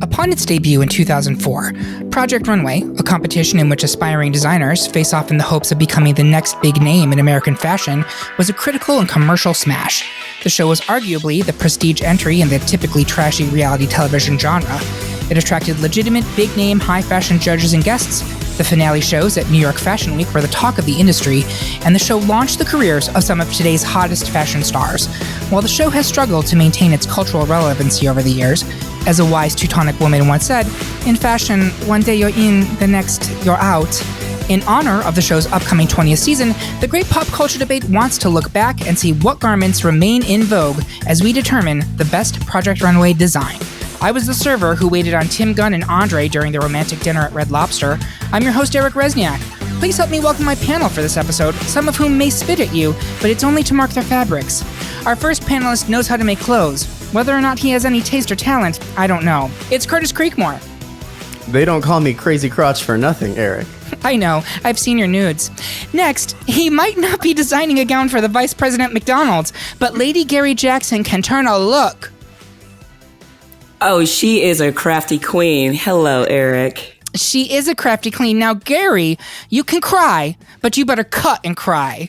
Upon its debut in 2004, Project Runway, a competition in which aspiring designers face off in the hopes of becoming the next big name in American fashion, was a critical and commercial smash. The show was arguably the prestige entry in the typically trashy reality television genre. It attracted legitimate, big-name, high-fashion judges and guests. The finale shows at New York Fashion Week were the talk of the industry, and the show launched the careers of some of today's hottest fashion stars. While the show has struggled to maintain its cultural relevancy over the years, as a wise Teutonic woman once said, in fashion, one day you're in, the next you're out. In honor of the show's upcoming 20th season, the Great Pop Culture Debate wants to look back and see what garments remain in vogue as we determine the best Project Runway design. I was the server who waited on Tim Gunn and Andre during the romantic dinner at Red Lobster. I'm your host, Eric Resniak. Please help me welcome my panel for this episode, some of whom may spit at you, but it's only to mark their fabrics. Our first panelist knows how to make clothes. Whether or not he has any taste or talent, I don't know. It's Curtis Creekmore. They don't call me Crazy Crotch for nothing, Eric. I know, I've seen your nudes. Next, he might not be designing a gown for the Vice President McDonald's, but Lady Gary Jackson can turn a look. Oh, she is a crafty queen. Hello, Eric. She is a crafty queen. Now, Gary, you can cry, but you better cut and cry.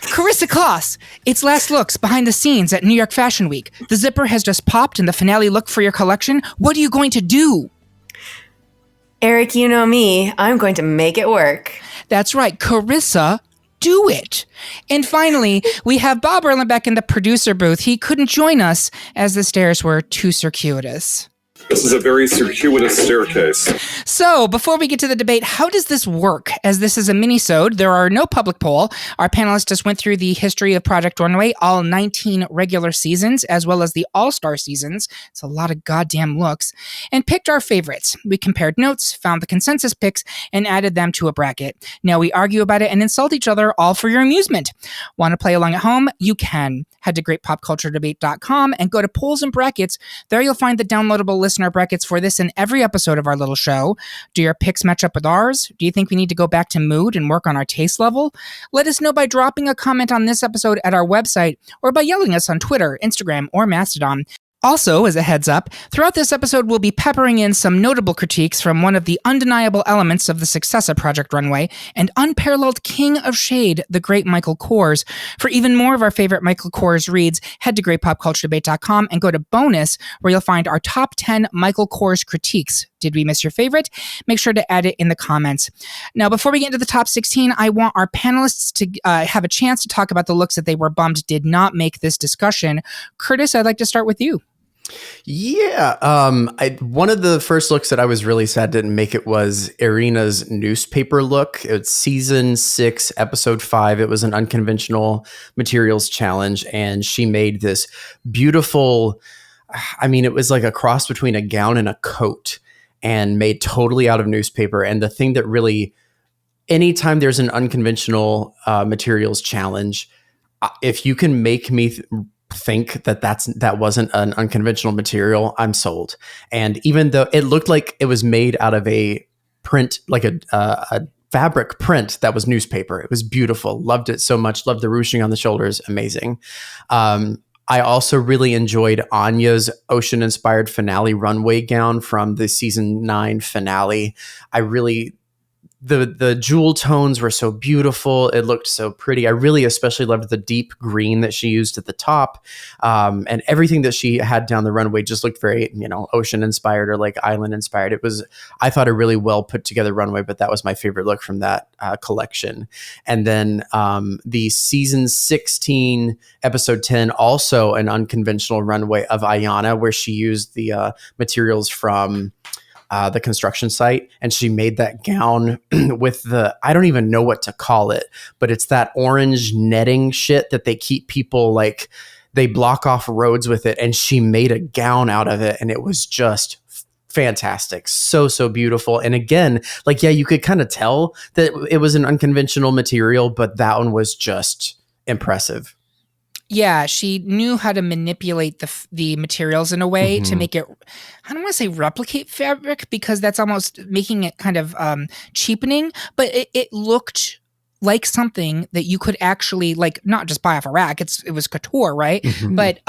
Carissa Kloss, it's last looks behind the scenes at New York Fashion Week. The zipper has just popped in the finale look for your collection. What are you going to do? Eric, you know me. I'm going to make it work. That's right, Carissa. Do it. And finally, we have Bob Erlenbeck in the producer booth. He couldn't join us as the stairs were too circuitous. This is a very circuitous staircase. So, before we get to the debate, how does this work? As this is a mini-sode, there are no public poll. Our panelists just went through the history of Project Runway, all 19 regular seasons, as well as the all-star seasons. It's a lot of goddamn looks. And picked our favorites. We compared notes, found the consensus picks, and added them to a bracket. Now we argue about it and insult each other, all for your amusement. Want to play along at home? You can. Head to greatpopculturedebate.com and go to polls and brackets. There you'll find the downloadable listener brackets for this and every episode of our little show. Do your picks match up with ours? Do you think we need to go back to mood and work on our taste level? Let us know by dropping a comment on this episode at our website or by yelling us on Twitter, Instagram, or Mastodon. Also, as a heads up, throughout this episode we'll be peppering in some notable critiques from one of the undeniable elements of the success of Project Runway and unparalleled king of shade, the great Michael Kors. For even more of our favorite Michael Kors reads, head to greatpopculturedebate.com and go to bonus, where you'll find our top 10 Michael Kors critiques. Did we miss your favorite? Make sure to add it in the comments. Now, before we get into the top 16, I want our panelists to have a chance to talk about the looks that they were bummed did not make this discussion. Curtis, I'd like to start with you. Yeah. One of the first looks that I was really sad didn't make it was Irina's newspaper look. It's season 6, episode 5. It was an unconventional materials challenge, and she made this beautiful, it was like a cross between a gown and a coat, and made totally out of newspaper. And the thing that really, anytime there's an unconventional materials challenge, if you can make me think that wasn't an unconventional material, I'm sold. And even though it looked like it was made out of a print, like a fabric print that was newspaper, it was beautiful. Loved it so much. Loved the ruching on the shoulders. Amazing. I also really enjoyed Anya's ocean-inspired finale runway gown from the season 9 finale. The jewel tones were so beautiful. It looked so pretty. I really especially loved the deep green that she used at the top. And everything that she had down the runway just looked very, ocean inspired or like island inspired. I thought a really well put together runway, but that was my favorite look from that collection. And then the season 16, episode 10, also an unconventional runway of Ayana, where she used the materials from the construction site, and she made that gown with I don't even know what to call it, but it's that orange netting shit that they keep people like, they block off roads with it, and she made a gown out of it, and it was just fantastic. So beautiful. And again, you could kind of tell that it was an unconventional material, but that one was just impressive. Yeah, she knew how to manipulate the materials in a way to make it, I don't want to say replicate fabric, because that's almost making it kind of cheapening, but it looked like something that you could actually like not just buy off a rack. It was couture, right? But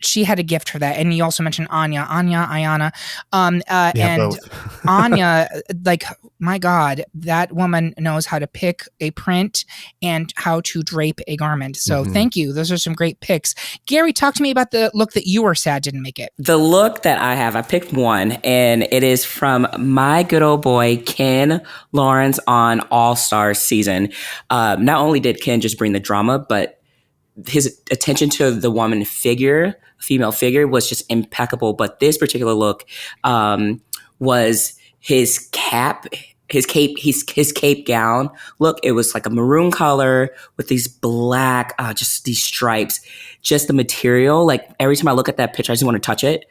she had a gift for that. And you also mentioned Ayana, Yeah, and both. Anya, like my God, that woman knows how to pick a print and how to drape a garment. So thank you. Those are some great picks. Gary, talk to me about the look that you were sad didn't make it. The look that I have, I picked one, and it is from my good old boy, Ken Lawrence on All-Stars season. Not only did Ken just bring the drama, but his attention to the female figure was just impeccable. But this particular look was his cape gown look. It was like a maroon color with these black, just these stripes, just the material. Like every time I look at that picture, I just want to touch it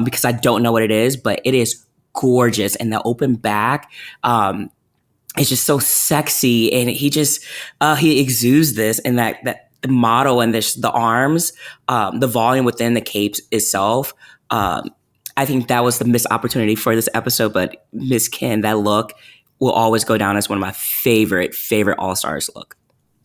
because I don't know what it is, but it is gorgeous. And the open back, it's just so sexy. And he exudes this, and that the model and the arms, the volume within the capes itself. I think that was the missed opportunity for this episode, but Miss Ken, that look will always go down as one of my favorite All-Stars look.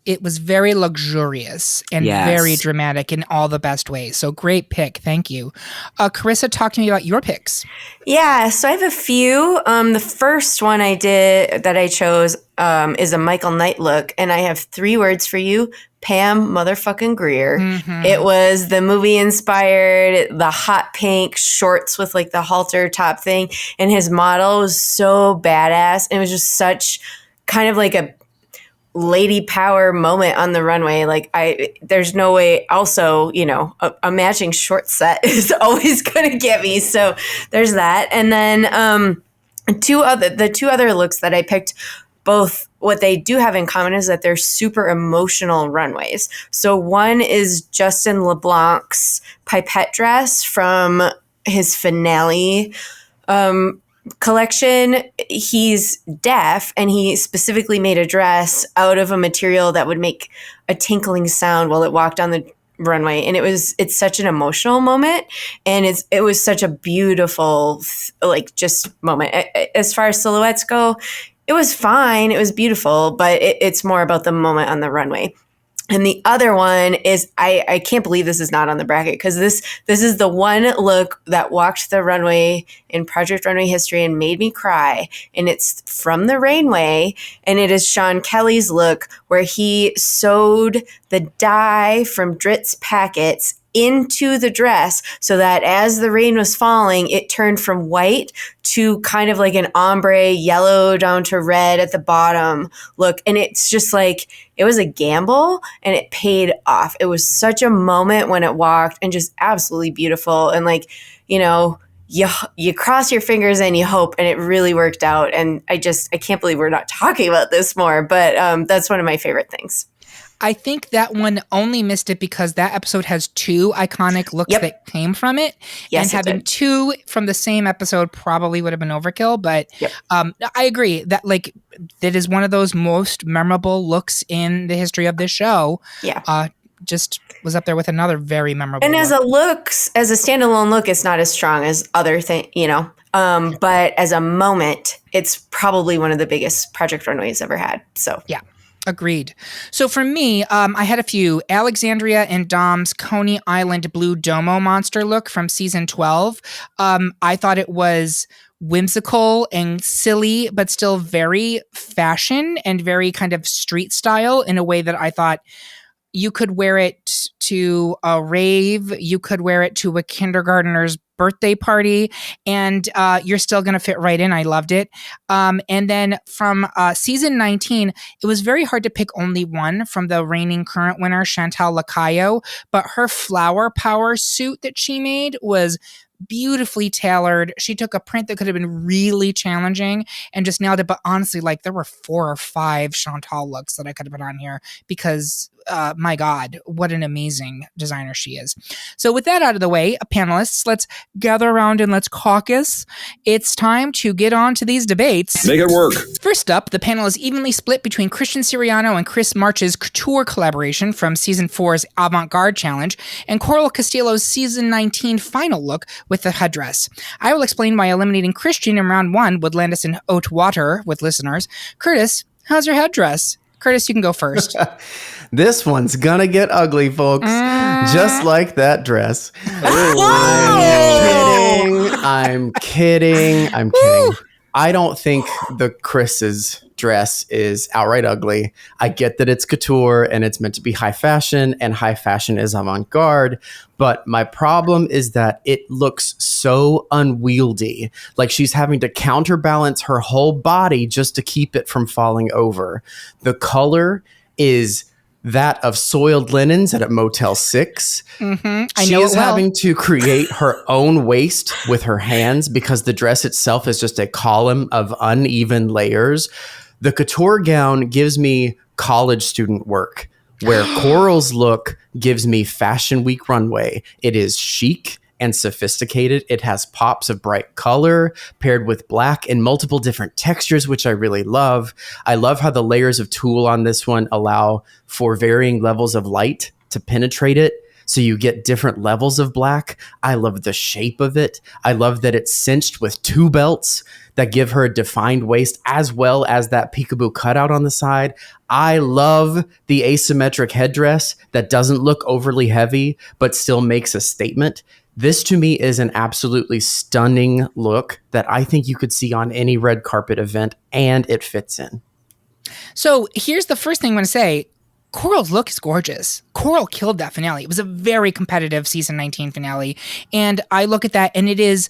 It was very luxurious and very dramatic in all the best ways. So great pick. Thank you. Carissa, talk to me about your picks. Yeah, so I have a few. The first one that I chose is a Michael Knight look, and I have 3 words for you. Pam motherfucking Grier. It was the movie inspired, the hot pink shorts with like the halter top thing, and his model was so badass. It was just such kind of like a lady power moment on the runway. Like there's no way. Also, a matching short set is always going to get me. So there's that. And then the two other looks that I picked, both what they do have in common is that they're super emotional runways. So one is Justin LeBlanc's pipette dress from his finale collection. He's deaf, and he specifically made a dress out of a material that would make a tinkling sound while it walked down the runway. And it's such an emotional moment, and it was such a beautiful like just moment. As far as silhouettes go, it was fine. It was beautiful, but it's more about the moment on the runway. And the other one is, I can't believe this is not on the bracket, because this is the one look that walked the runway in Project Runway history and made me cry. And it's from the Rainway, and it is Sean Kelly's look where he sewed the dye from Drit's packets into the dress so that as the rain was falling, it turned from white to kind of like an ombre yellow down to red at the bottom look. And it's just like, it was a gamble and it paid off. It was such a moment when it walked, and just absolutely beautiful. And like, you cross your fingers and you hope, and it really worked out. And I can't believe we're not talking about this more, but that's one of my favorite things. I think that one only missed it because that episode has 2 iconic looks that came from it. Yes, and having 2 from the same episode probably would have been overkill. But I agree that like that is one of those most memorable looks in the history of this show. Yeah. Just was up there with another very memorable And look. as a standalone look, it's not as strong as other things, but as a moment, it's probably one of the biggest Project Runway's ever had. So yeah. Agreed. So for me, I had a few. Alexandria and Dom's Coney Island Blue Domo monster look from season 12. I thought it was whimsical and silly, but still very fashion and very kind of street style in a way that I thought you could wear it to a rave, you could wear it to a kindergartner's birthday party, and you're still going to fit right in. I loved it. And then from season 19, it was very hard to pick only one from the reigning current winner, Chantal Lacayo, but her flower power suit that she made was beautifully tailored. She took a print that could have been really challenging and just nailed it. But honestly, like there were 4 or 5 Chantal looks that I could have put on here because my God, what an amazing designer she is. So with that out of the way, panelists, let's gather around and let's caucus. It's time to get on to these debates. Make it work. First up, the panel is evenly split between Christian Siriano and Chris March's couture collaboration from season 4's Avant-Garde Challenge and Coral Castillo's season 19 final look with the headdress. I will explain why eliminating Christian in round 1 would land us in haute water with listeners. Curtis, how's your headdress? Curtis, you can go first. This one's gonna get ugly, folks. Just like that dress. I'm kidding. I don't think the Chris's dress is outright ugly. I get that it's couture and it's meant to be high fashion, and high fashion is avant-garde. But my problem is that it looks so unwieldy. Like she's having to counterbalance her whole body just to keep it from falling over. The color is that of soiled linens at a Motel 6. I She know is it well. having to create her own waist with her hands because the dress itself is just a column of uneven layers. The couture gown gives me college student work, where Coral's look gives me Fashion Week runway. It is chic and sophisticated. It has pops of bright color paired with black and multiple different textures, which I really love. I love how the layers of tulle on this one allow for varying levels of light to penetrate it. So you get different levels of black. I love the shape of it. I love that it's cinched with two belts that give her a defined waist, as well as that peekaboo cutout on the side. I love the asymmetric headdress that doesn't look overly heavy, but still makes a statement. This to me is an absolutely stunning look that I think you could see on any red carpet event, and it fits in. So here's the first thing I want to say. Coral's look is gorgeous. Coral killed that finale. It was a very competitive season 19 finale. And I look at that and it is,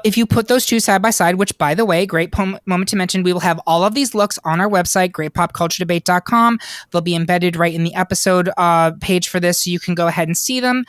if you put those two side by side, which by the way, great moment to mention, we will have all of these looks on our website, greatpopculturedebate.com. They'll be embedded right in the episode page for this, so you can go ahead and see them.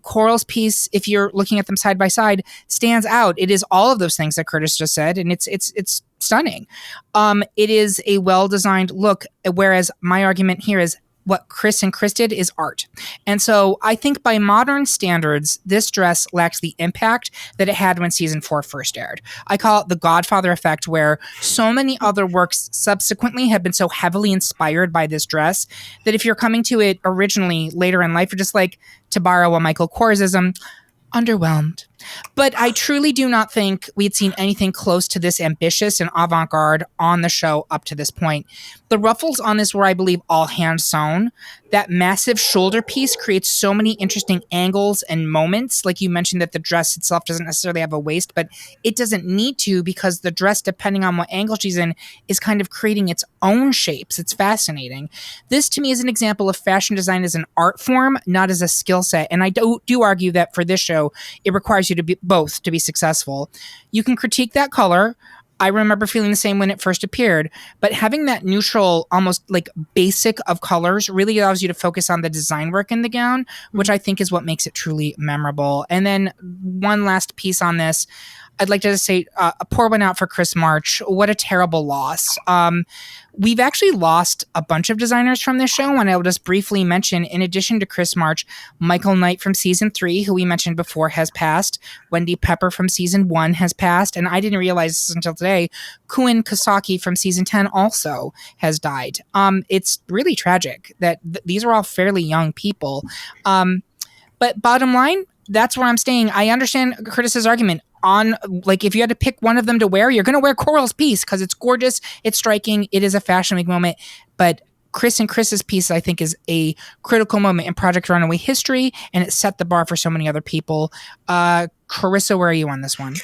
Coral's piece, if you're looking at them side by side, stands out. It is all of those things that Curtis just said, and it's stunning. It is a well-designed look, whereas my argument here is what Chris and Chris did is art. And so I think by modern standards, this dress lacks the impact that it had when season 4 first aired. I call it the Godfather effect, where so many other works subsequently have been so heavily inspired by this dress that if you're coming to it originally later in life, you're just like, to borrow a Michael Korsism, underwhelmed. But I truly do not think we'd seen anything close to this ambitious and avant-garde on the show up to this point. The ruffles on this were, I believe, all hand sewn. That massive shoulder piece creates so many interesting angles and moments. Like you mentioned that the dress itself doesn't necessarily have a waist, but it doesn't need to, because the dress, depending on what angle she's in, is kind of creating its own shapes. It's fascinating. This to me is an example of fashion design as an art form, not as a skill set. And I do argue that for this show, it requires you to be both to be successful. You can critique that color. I remember feeling the same when it first appeared, but having that neutral, almost like basic of colors really allows you to focus on the design work in the gown, which I think is what makes it truly memorable. And then one last piece on this, I'd like to say a pour one out for Chris March. What a terrible loss. We've actually lost a bunch of designers from this show, and I'll just briefly mention, in addition to Chris March, Michael Knight from season 3, who we mentioned before, has passed. Wendy Pepper from season 1 has passed, and I didn't realize this until today. Kuin Kosaki from season 10 also has died. It's really tragic that these are all fairly young people. But bottom line, that's where I'm staying. I understand Curtis's argument. On, like, if you had to pick one of them to wear, you're going to wear Coral's piece because it's gorgeous, it's striking, it is a Fashion Week moment. But Chris and Chris's piece, I think, is a critical moment in Project Runway history, and it set the bar for so many other people. Carissa, where are you on this one?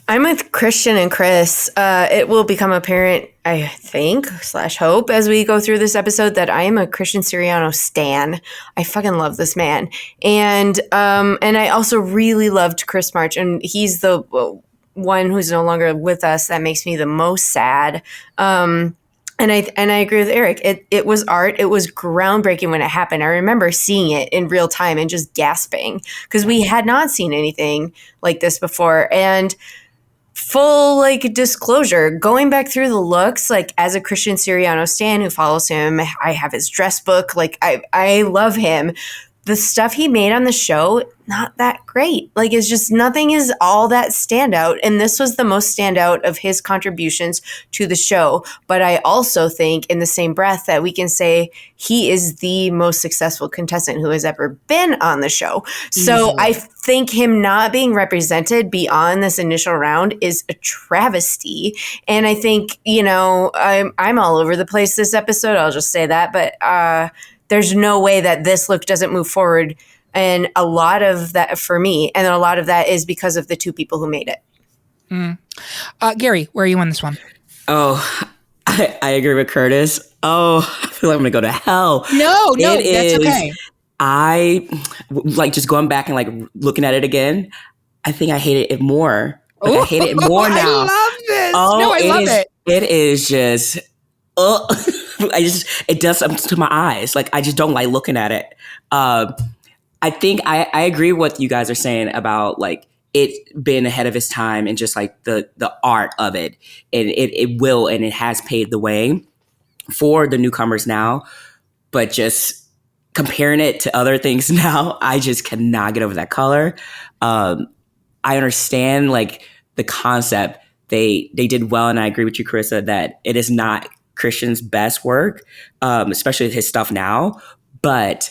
I'm with Christian and Chris. It will become apparent, I think, / hope, as we go through this episode, that I am a Christian Siriano stan. I fucking love this man. And I also really loved Chris March, and he's the one who's no longer with us that makes me the most sad. And I agree with Eric. It was art. It was groundbreaking when it happened. I remember seeing it in real time and just gasping because we had not seen anything like this before. And full, like, disclosure, going back through the looks, like, as a Christian Siriano stan who follows him, I have his dress book. Like, I love him. the stuff he made on the show, not that great. Like, it's just nothing is all that standout. And this was the most standout of his contributions to the show. But I also think in the same breath that we can say he is the most successful contestant who has ever been on the show. So I think him not being represented beyond this initial round is a travesty. And I think, I'm all over the place this episode. I'll just say that. But there's no way that this look doesn't move forward. And a lot of that for me, and a lot of that is because of the two people who made it. Gary, where are you on this one? Oh, I agree with Curtis. Oh, I feel like I'm going to go to hell. No, that's okay. I like just going back and like looking at it again. I think I hated it more. Like, I hate it more now. I love this. Oh, I love it. It is just, it does something to my eyes. Like, I just don't like looking at it. I think I agree with what you guys are saying about like it being ahead of its time and just like the art of it. And it will, and it has paved the way for the newcomers now. But just comparing it to other things now, I just cannot get over that color. I understand like the concept. They did well, and I agree with you, Carissa, that it is not Christian's best work, especially his stuff now. But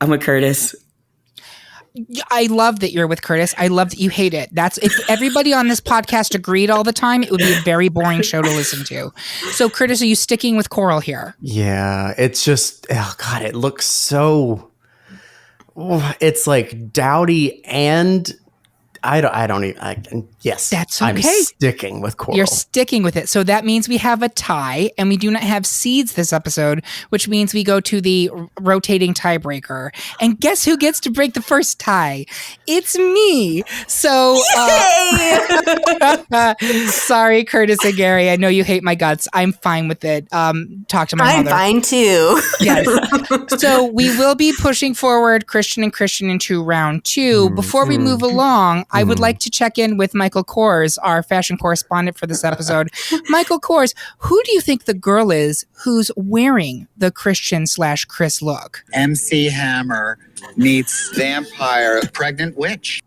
I'm with Curtis. I love that you're with Curtis. I love that you hate it. That's if everybody on this podcast agreed all the time, it would be a very boring show to listen to. So, Curtis, are you sticking with Coral here? Yeah, it's just, oh God, it looks so, it's like dowdy and yes. That's okay. I'm sticking with Coral. You're sticking with it. So that means we have a tie, and we do not have seeds this episode, which means we go to the rotating tiebreaker. And guess who gets to break the first tie? It's me. So, sorry, Curtis and Gary. I know you hate my guts. I'm fine with it. Talk to my mother. I'm fine too. Yes. So we will be pushing forward Christian and Christian into round 2. Before we move along, I would like to check in with Michael Kors, our fashion correspondent for this episode. Michael Kors, who do you think the girl is who's wearing the Christian/Chris look? MC Hammer meets vampire pregnant witch.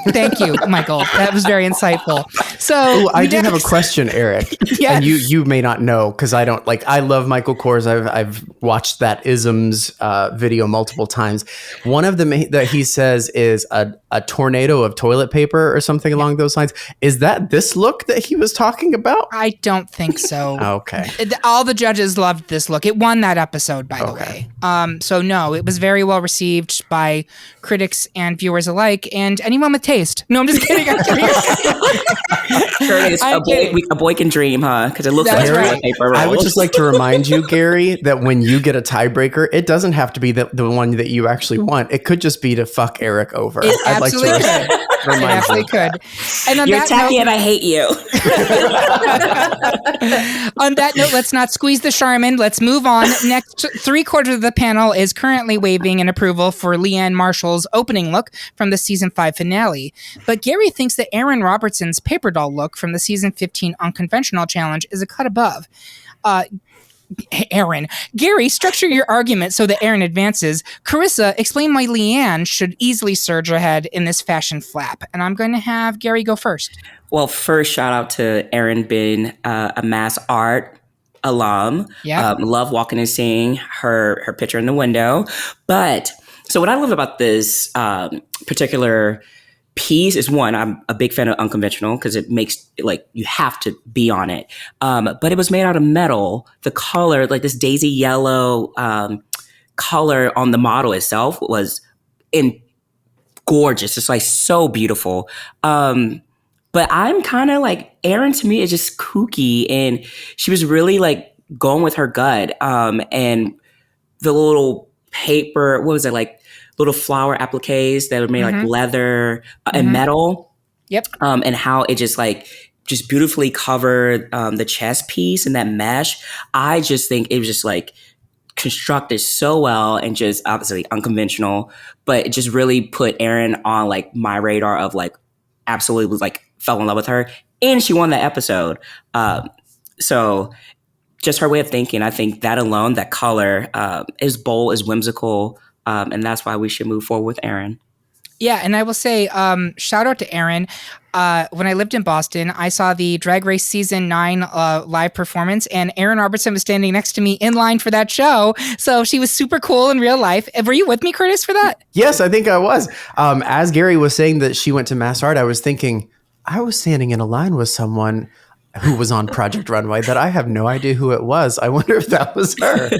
Thank you, Michael. That was very insightful. So I do have a question, Eric. Yes. And you may not know because I don't like. I love Michael Kors. I've watched that isms video multiple times. One of them that he says is a tornado of toilet paper or something along those lines. Is that this look that he was talking about? I don't think so. Okay. All the judges loved this look. It won that episode, by the way. So no, it was very well received by critics and viewers alike, and anyone with taste. No, I'm just kidding. I'm kidding. Curtis, a boy can dream, huh? Because it looks That's like right. toilet paper rolls. I would just like to remind you, Gary, that when you get a tiebreaker, it doesn't have to be the one that you actually want. It could just be to fuck Eric over. It I'd like absolutely to could. It remind absolutely you. could. And on You're that tacky note, and I hate you. on that note, let's not squeeze the Charmin. Let's move on. Next, 3/4 of the panel is currently waving in approval for Leanne Marshall's opening look from the season 5 finale. But Gary thinks that Aaron Robertson's paper doll look from the season 15 unconventional challenge is a cut above. Gary, structure your argument so that Aaron advances. Carissa, explain why Leanne should easily surge ahead in this fashion flap. And I'm going to have Gary go first. Well, first, shout out to Erin being a mass art alum. Yeah. Love walking and seeing her picture in the window. But so what I love about this particular piece is, one, I'm a big fan of unconventional because it makes like you have to be on it. But it was made out of metal. The color, like this daisy yellow color on the model itself was gorgeous. It's like so beautiful. But I'm kind of like, Erin to me is just kooky, and she was really like going with her gut. And the little paper, what was it, like little flower appliques that were made like leather and metal. Yep. And how it just beautifully covered the chest piece and that mesh. I just think it was just like constructed so well and just obviously unconventional, but it just really put Erin on like my radar of like absolutely was like fell in love with her, and she won that episode. So just her way of thinking, I think that alone, that color is bold, is whimsical. And that's why we should move forward with Erin. Yeah, and I will say, shout out to Erin. When I lived in Boston, I saw the Drag Race Season 9 live performance, and Erin Robertson was standing next to me in line for that show. So she was super cool in real life. Were you with me, Curtis, for that? Yes, I think I was. As Gary was saying that she went to Mass Art, I was thinking, I was standing in a line with someone who was on Project Runway that I have no idea who it was. I wonder if that was her.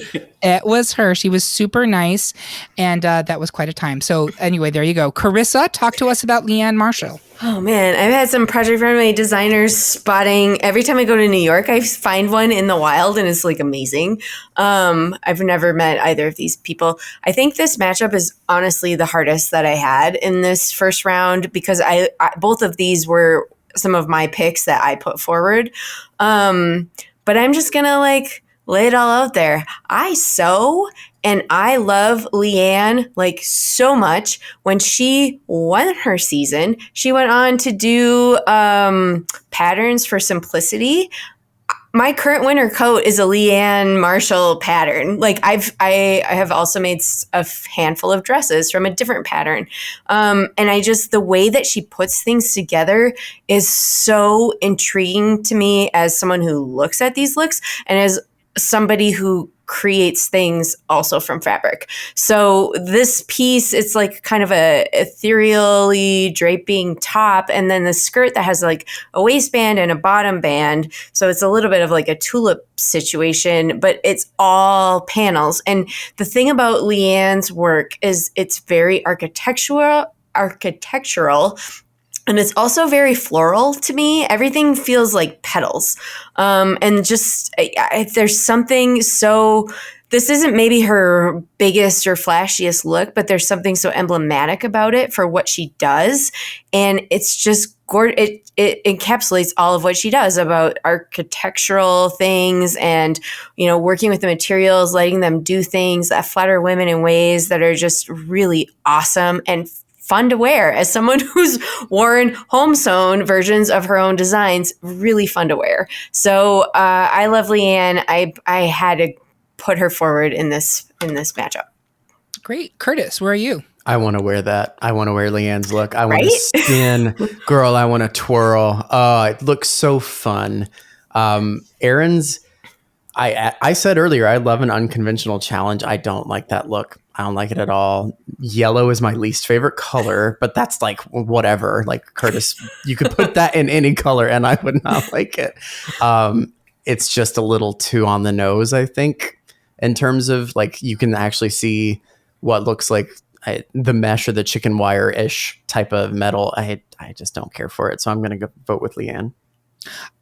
It was her. She was super nice, and that was quite a time. So anyway, there you go. Carissa, talk to us about Leanne Marshall. Oh man, I've had some Project Runway designers spotting. Every time I go to New York, I find one in the wild, and it's like amazing. I've never met either of these people. I think this matchup is honestly the hardest that I had in this first round because I both of these were some of my picks that I put forward. But I'm just gonna lay it all out there. I sew and I love Leanne so much. When she won her season, she went on to do patterns for Simplicity. My current winter coat is a Leanne Marshall pattern. I have also made a handful of dresses from a different pattern. And the way that she puts things together is so intriguing to me as someone who looks at these looks and as somebody who creates things also from fabric. So this piece, it's kind of a ethereally draping top, and then the skirt that has a waistband and a bottom band. So it's a little bit of a tulip situation, but it's all panels. And the thing about Leanne's work is it's very architectural. And it's also very floral to me. Everything feels like petals. And there's something so, this isn't maybe her biggest or flashiest look, but there's something so emblematic about it for what she does. And it's just gorgeous. It encapsulates all of what she does about architectural things and, working with the materials, letting them do things that flatter women in ways that are just really awesome and fun to wear. As someone who's worn home sewn versions of her own designs, really fun to wear. So I love Leanne. I had to put her forward in this matchup. Great. Curtis, where are you? I want to wear that. I want to wear Leanne's look. I want to spin. Girl, I want to twirl. Oh, it looks so fun. Erin's, I said earlier, I love an unconventional challenge. I don't like that look. I don't like it at all. Yellow is my least favorite color, but that's whatever. Curtis, you could put that in any color and I would not like it. It's just a little too on the nose, I think, in terms of you can actually see what looks like the mesh or the chicken wire-ish type of metal. I just don't care for it. So I'm going to vote with Leanne.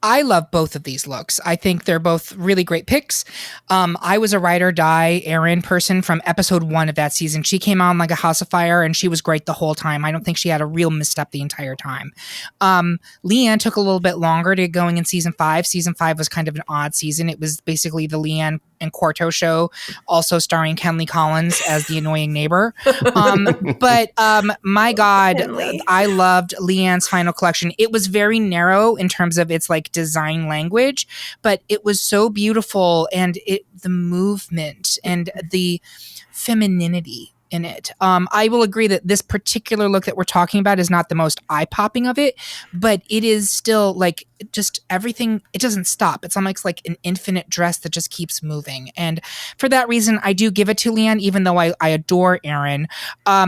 I love both of these looks. I think they're both really great picks. I was a ride or die Erin person from episode 1 of that season. She came on like a house of fire and she was great the whole time. I don't think she had a real misstep the entire time. Leanne took a little bit longer to get going in season 5. Season 5 was kind of an odd season. It was basically the Leanne and Quarto show, also starring Kenley Collins as the annoying neighbor. But my God, I loved Leanne's final collection. It was very narrow in terms of its design language, but it was so beautiful, and the movement and the femininity in it. I will agree that this particular look that we're talking about is not the most eye-popping of it, but it is still just everything. It doesn't stop. It's almost like an infinite dress that just keeps moving. And for that reason, I do give it to Leanne, even though I adore Erin.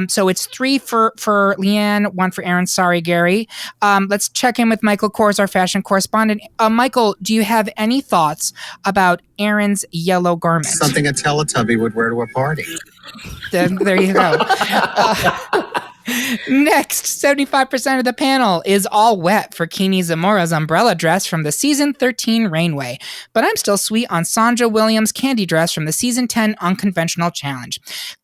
So it's 3 for Leanne, 1 for Erin. Sorry, Gary. Let's check in with Michael Kors, our fashion correspondent. Michael, do you have any thoughts about Erin's yellow garment? Something a Teletubby would wear to a party. There you go. Next, 75% of the panel is all wet for Kini Zamora's umbrella dress from the season 13 Runway, but I'm still sweet on Sandra Williams' candy dress from the season 10 Unconventional Challenge.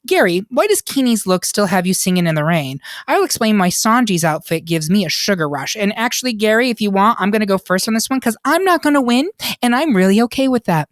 Gary, why does Kini's look still have you singing in the rain? I will explain why Sanji's outfit gives me a sugar rush. And actually, Gary, if you want, I'm going to go first on this one because I'm not going to win, and I'm really okay with that.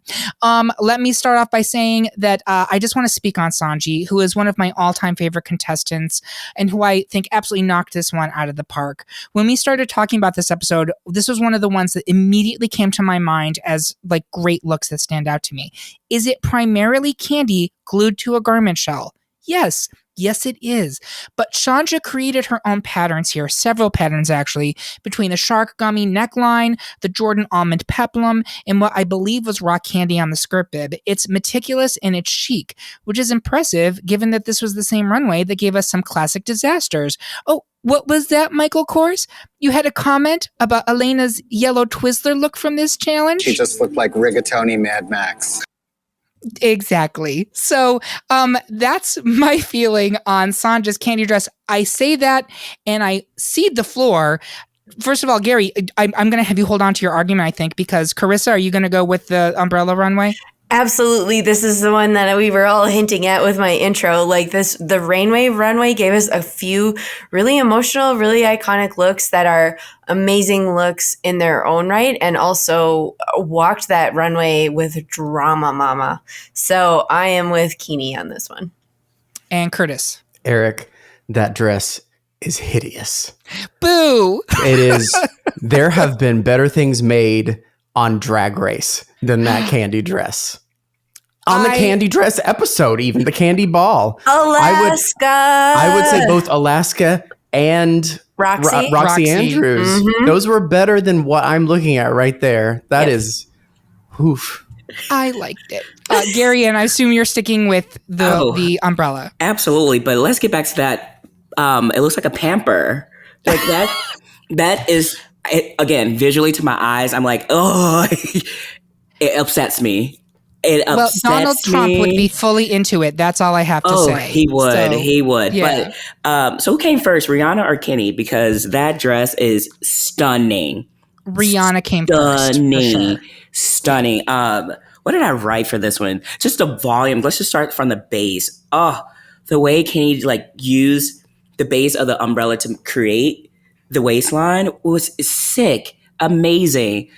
Let me start off by saying that I just want to speak on Sanji, who is one of my all-time favorite contestants and who I think absolutely knocked this one out of the park. When we started talking about this episode, this was one of the ones that immediately came to my mind as great looks that stand out to me. Is it primarily candy glued to a garment shell? Yes. Yes, it is. But Chandra created her own patterns here, several patterns actually, between the shark gummy neckline, the Jordan almond peplum, and what I believe was rock candy on the skirt bib. It's meticulous and it's chic, which is impressive given that this was the same runway that gave us some classic disasters. Oh, what was that, Michael Kors? You had a comment about Elena's yellow Twizzler look from this challenge? She just looked like rigatoni Mad Max. Exactly. So that's my feeling on Sanja's candy dress. I say that and I cede the floor. First of all, Gary, I'm going to have you hold on to your argument, I think, because Carissa, are you going to go with the umbrella runway? Absolutely. This is the one that we were all hinting at with my intro. Like this, the Rainway runway gave us a few really emotional, really iconic looks that are amazing looks in their own right, and also walked that runway with drama, mama. So I am with Kini on this one. And Curtis. Eric, that dress is hideous. Boo! It is. There have been better things made on Drag Race than that candy dress. On the candy dress episode, even the candy ball. Alaska. I would say both Alaska and Roxy Andrews. Mm-hmm. Those were better than what I'm looking at right there. That is, oof. I liked it. Gary, and I assume you're sticking with the umbrella. Absolutely. But let's get back to that. It looks like a pamper. Like that is, again, visually to my eyes, I'm like, oh, it upsets me. Well, Donald Trump would be fully into it. That's all I have to say. He would. So, he would. yeah. But so who came first, Rihanna or Kenny? Because that dress is stunning. Rihanna came first. For sure. Stunning. What did I write for this one? Just the volume. Let's just start from the base. Oh, the way Kenny used the base of the umbrella to create the waistline was sick, amazing.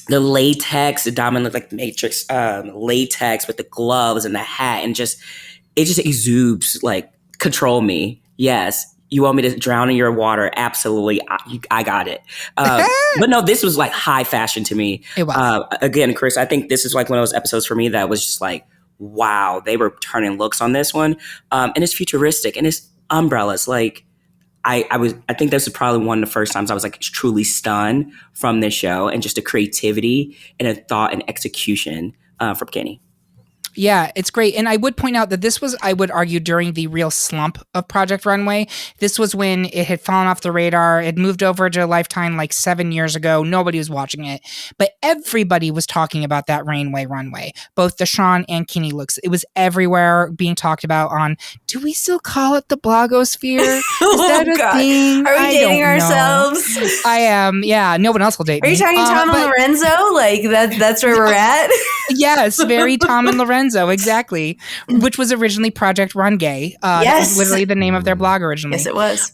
The latex, the diamond looked like the Matrix latex with the gloves and the hat, and it just exudes like control me. Yes, you want me to drown in your water? Absolutely, I got it. But no, this was like high fashion to me. It was. Again, Chris, I think this is like one of those episodes for me that was just like, wow, they were turning looks on this one, and it's futuristic and it's umbrellas like. I think this is probably one of the first times I was like truly stunned from this show, and just the creativity and a thought and execution from Kenny. Yeah, it's great. And I would point out that this was, I would argue, during the real slump of Project Runway. This was when it had fallen off the radar. It moved over to Lifetime like 7 years ago. Nobody was watching it. But everybody was talking about that Rainway runway, both the Sean and Kenny looks. It was everywhere being talked about on, do we still call it the blogosphere? Is that a thing? Are we dating ourselves? I am. Yeah, no one else will date me. Are you talking Tom and Lorenzo? Like that's where we're at? Yes, very Tom and Lorenzo, exactly. Which was originally Project Run Gay. That was literally the name of their blog originally. Yes, it was.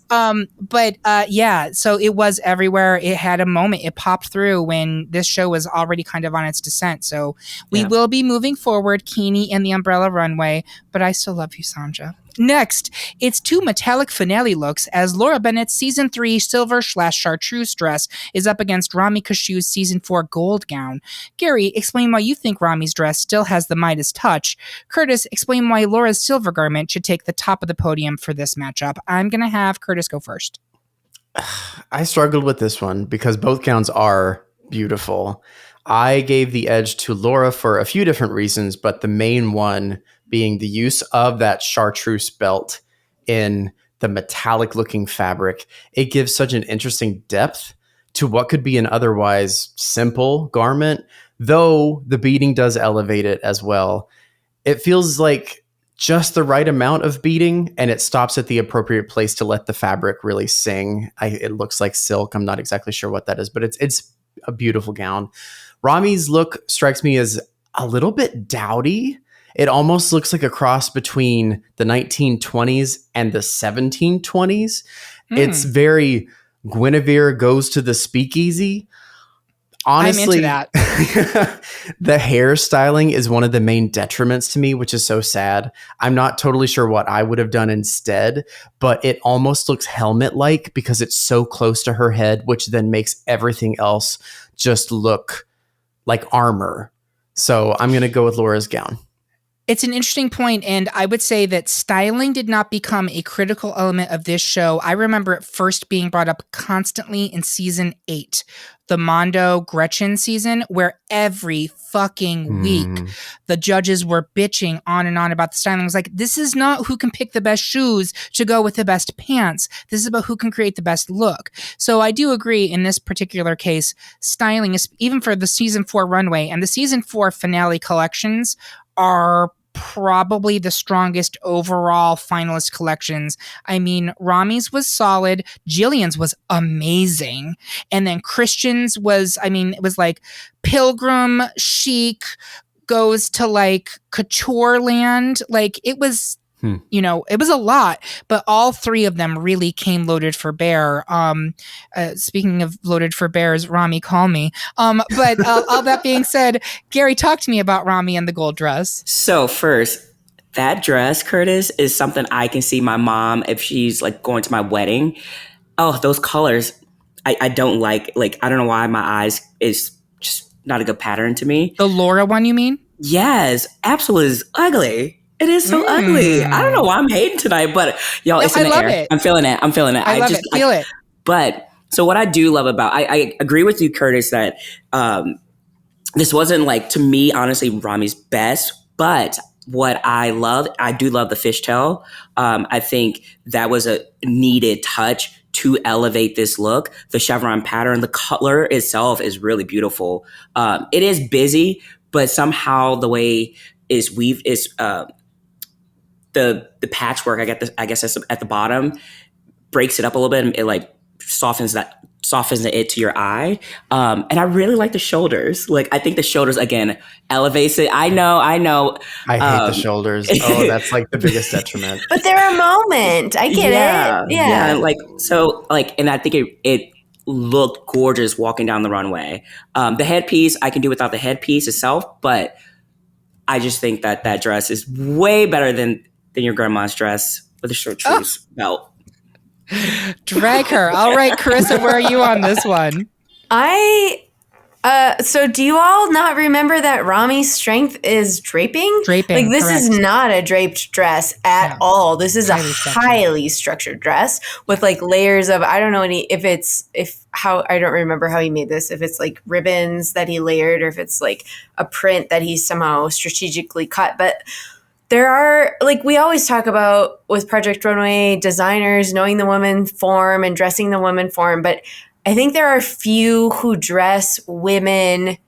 Yeah, so it was everywhere. It had a moment. It popped through when this show was already kind of on its descent. So we will be moving forward, Kini and the Umbrella Runway, but I still love you, Sanja. Next, it's two metallic finale looks as Laura Bennett's Season 3 silver/chartreuse dress is up against Rami Kashu's Season 4 gold gown. Gary, explain why you think Rami's dress still has the Midas touch. Curtis, explain why Laura's silver garment should take the top of the podium for this matchup. I'm going to have Curtis go first. I struggled with this one because both gowns are beautiful. I gave the edge to Laura for a few different reasons, but the main one being the use of that chartreuse belt in the metallic looking fabric. It gives such an interesting depth to what could be an otherwise simple garment, though the beading does elevate it as well. It feels like just the right amount of beading, and it stops at the appropriate place to let the fabric really sing. It looks like silk. I'm not exactly sure what that is, but it's a beautiful gown. Rami's look strikes me as a little bit dowdy. It almost looks like a cross between the 1920s and the 1720s. It's very Guinevere Goes to the Speakeasy. Honestly, I'm into that. The hairstyling is one of the main detriments to me, which is so sad. I'm not totally sure what I would have done instead, but it almost looks helmet-like because it's so close to her head, which then makes everything else just look like armor. So I'm going to go with Laura's gown. It's an interesting point, and I would say that styling did not become a critical element of this show. I remember it first being brought up constantly in season 8, the Mondo Gretchen season, where every fucking week the judges were bitching on and on about the styling. It was like, this is not who can pick the best shoes to go with the best pants. This is about who can create the best look. So I do agree in this particular case, styling is, even for the season 4 runway and the season 4 finale collections, are probably the strongest overall finalist collections. I mean, Rami's was solid, Jillian's was amazing, and then Christian's was, I mean, it was like pilgrim chic goes to like couture land. Like it was, you know, it was a lot, but all 3 of them really came loaded for bear. Speaking of loaded for bears, Rami, call me. But all that being said, Gary, talk to me about Rami and the gold dress. So first, that dress, Curtis, is something I can see my mom, if she's like going to my wedding. Oh, those colors, I don't like, I don't know why my eyes is just not a good pattern to me. The Laura one, you mean? Yes, absolutely is ugly. It is so ugly. I don't know why I'm hating tonight, but yo, it's in the air. I'm feeling it. I love it. Feel it. But so what I do love about, I agree with you, Curtis, that this wasn't like, to me, honestly, Rami's best, but what I do love the fishtail. I think that was a needed touch to elevate this look. The chevron pattern, the color itself is really beautiful. It is busy, but somehow the way is the patchwork, I guess at the bottom, breaks it up a little bit, and it like softens it to your eye. And I really like the shoulders. Like, I think the shoulders, again, elevates it. I know. I hate the shoulders. Oh, that's like the biggest detriment. But they're a moment. I get it. Yeah. And I think it looked gorgeous walking down the runway. The headpiece, I can do without the headpiece itself, but I just think that dress is way better than your grandma's dress with a chartreuse belt. Drag her. All right, Carissa, where are you on this one? So do you all not remember that Rami's strength is draping? Draping, like, this correct. is not a draped dress at all. This is highly structured dress with like layers of, I don't know I don't remember how he made this, if it's like ribbons that he layered or if it's like a print that he somehow strategically cut. But there are, like we always talk about with Project Runway, designers knowing the woman form and dressing the woman form, but I think there are few who dress women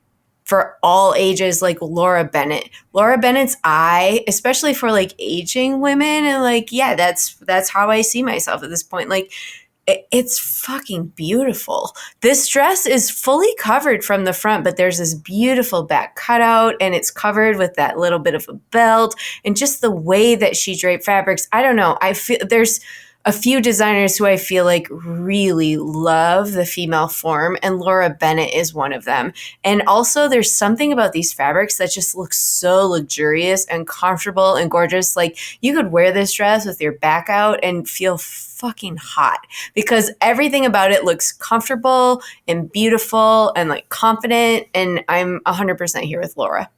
for all ages like Laura Bennett. Laura Bennett's eye, especially for like aging women, and like, yeah, that's how I see myself at this point. Like, it's fucking beautiful. This dress is fully covered from the front, but there's this beautiful back cutout, and it's covered with that little bit of a belt, and just the way that she draped fabrics. I don't know. I feel there's a few designers who I feel like really love the female form, and Laura Bennett is one of them. And also, there's something about these fabrics that just looks so luxurious and comfortable and gorgeous. Like, you could wear this dress with your back out and feel fucking hot, because everything about it looks comfortable and beautiful and like confident. And I'm 100% here with Laura.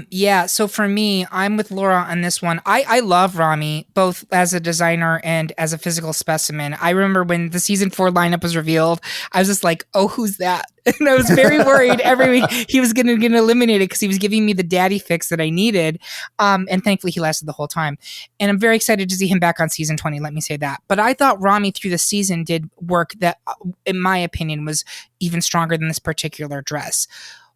Yeah, so for me, I'm with Laura on this one. I love Rami, both as a designer and as a physical specimen. I remember when the season 4 lineup was revealed, I was just like, oh, who's that? And I was very worried every week he was going to get eliminated because he was giving me the daddy fix that I needed. And thankfully, he lasted the whole time. And I'm very excited to see him back on season 20, let me say that. But I thought Rami through the season did work that, in my opinion, was even stronger than this particular dress.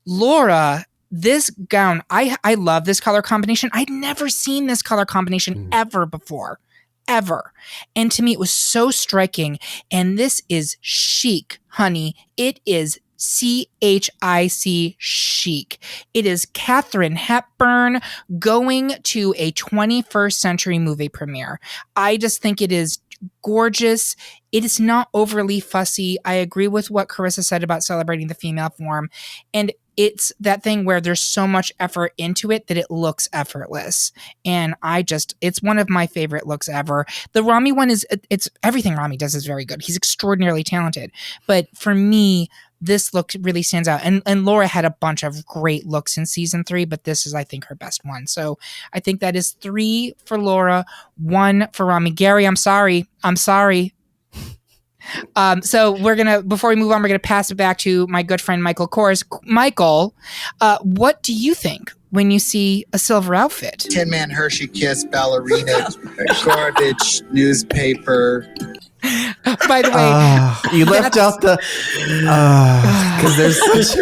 Laura, this gown, I love this color combination. I'd never seen this color combination ever before. Ever. And to me, it was so striking. And this is chic, honey. It is CHIC chic. It is Katharine Hepburn going to a 21st century movie premiere. I just think it is gorgeous. It is not overly fussy. I agree with what Carissa said about celebrating the female form. And it's that thing where there's so much effort into it that it looks effortless. And it's one of my favorite looks ever. The Rami one it's everything Rami does is very good. He's extraordinarily talented. But for me, this look really stands out. And Laura had a bunch of great looks in season 3, but this is, I think, her best one. So I think that is 3 for Laura, 1 for Rami. Gary, I'm sorry. So before we move on, we're gonna pass it back to my good friend Michael Kors. Michael, what do you think when you see a silver outfit? Tin Man Hershey Kiss, ballerina, garbage, newspaper. By the way, you left out the because there's such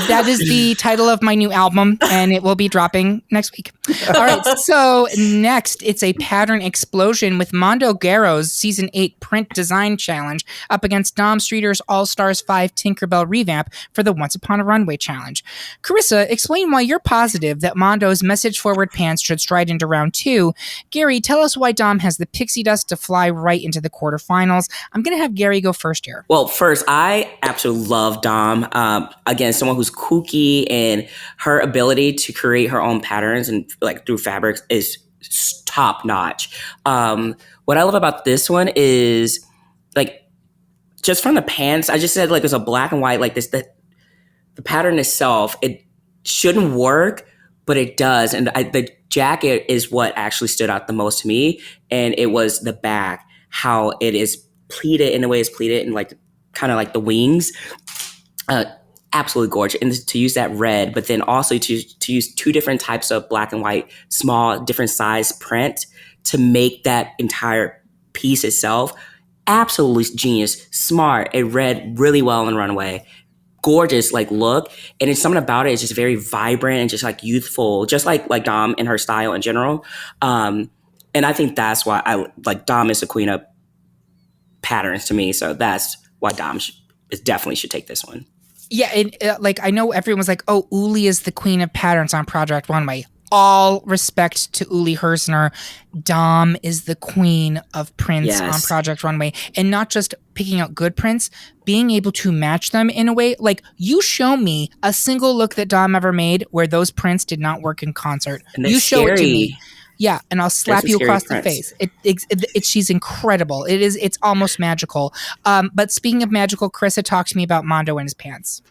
that is the title of my new album, and it will be dropping next week. All right, so next, it's a pattern explosion with Mondo Guerro's Season 8 Print Design Challenge up against Dom Streeter's All-Stars 5 Tinkerbell revamp for the Once Upon a Runway Challenge. Carissa, explain why you're positive that Mondo's message-forward pants should stride into round 2. Gary, tell us why Dom has the pixie dust to fly right into the quarterfinals. I'm going to have Gary go first here. Well, first, I absolutely love Dom. Again, someone who's kooky, and her ability to create her own patterns and like through fabrics is top notch. What I love about this one is like just from the pants. I just said like it's a black and white like this. The pattern itself, it shouldn't work, but it does. And the jacket is what actually stood out the most to me, and it was the back, how it is pleated in the way it's pleated, and like kind of like the wings. Absolutely gorgeous. And to use that red, but then also to use 2 different types of black and white, small, different size print to make that entire piece itself. Absolutely genius, smart. It read really well on Runway. Gorgeous like look. And it's something about it. It's just very vibrant and just like youthful, just like Dom and her style in general. And I think that's why I like Dom is the queen of patterns to me. So that's why Dom definitely should take this one. Yeah, and like I know everyone's like, oh, Uli is the queen of patterns on Project Runway. All respect to Uli Hersner. Dom is the queen of prints on Project Runway. And not just picking out good prints, being able to match them in a way. Like, you show me a single look that Dom ever made where those prints did not work in concert. You show it to me. Yeah, and I'll slap you across the face. She's incredible. It's almost magical. But speaking of magical, Carissa, talk to me about Mondo and his pants.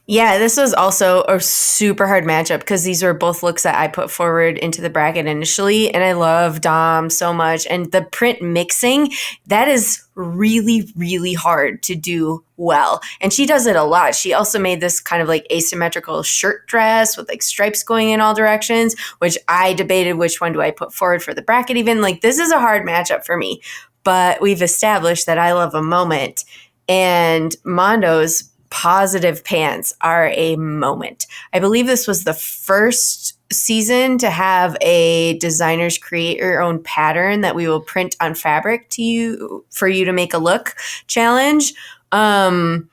Yeah, this was also a super hard matchup because these were both looks that I put forward into the bracket initially, and I love Dom so much. And the print mixing, that is really, really hard to do well. And she does it a lot. She also made this kind of like asymmetrical shirt dress with like stripes going in all directions, which I debated which one do I put forward for the bracket even. Like, this is a hard matchup for me. But we've established that I love a moment, and Mondo's positive pants are a moment. I believe this was the first season to have a designers create your own pattern that we will print on fabric for you to make a look challenge. And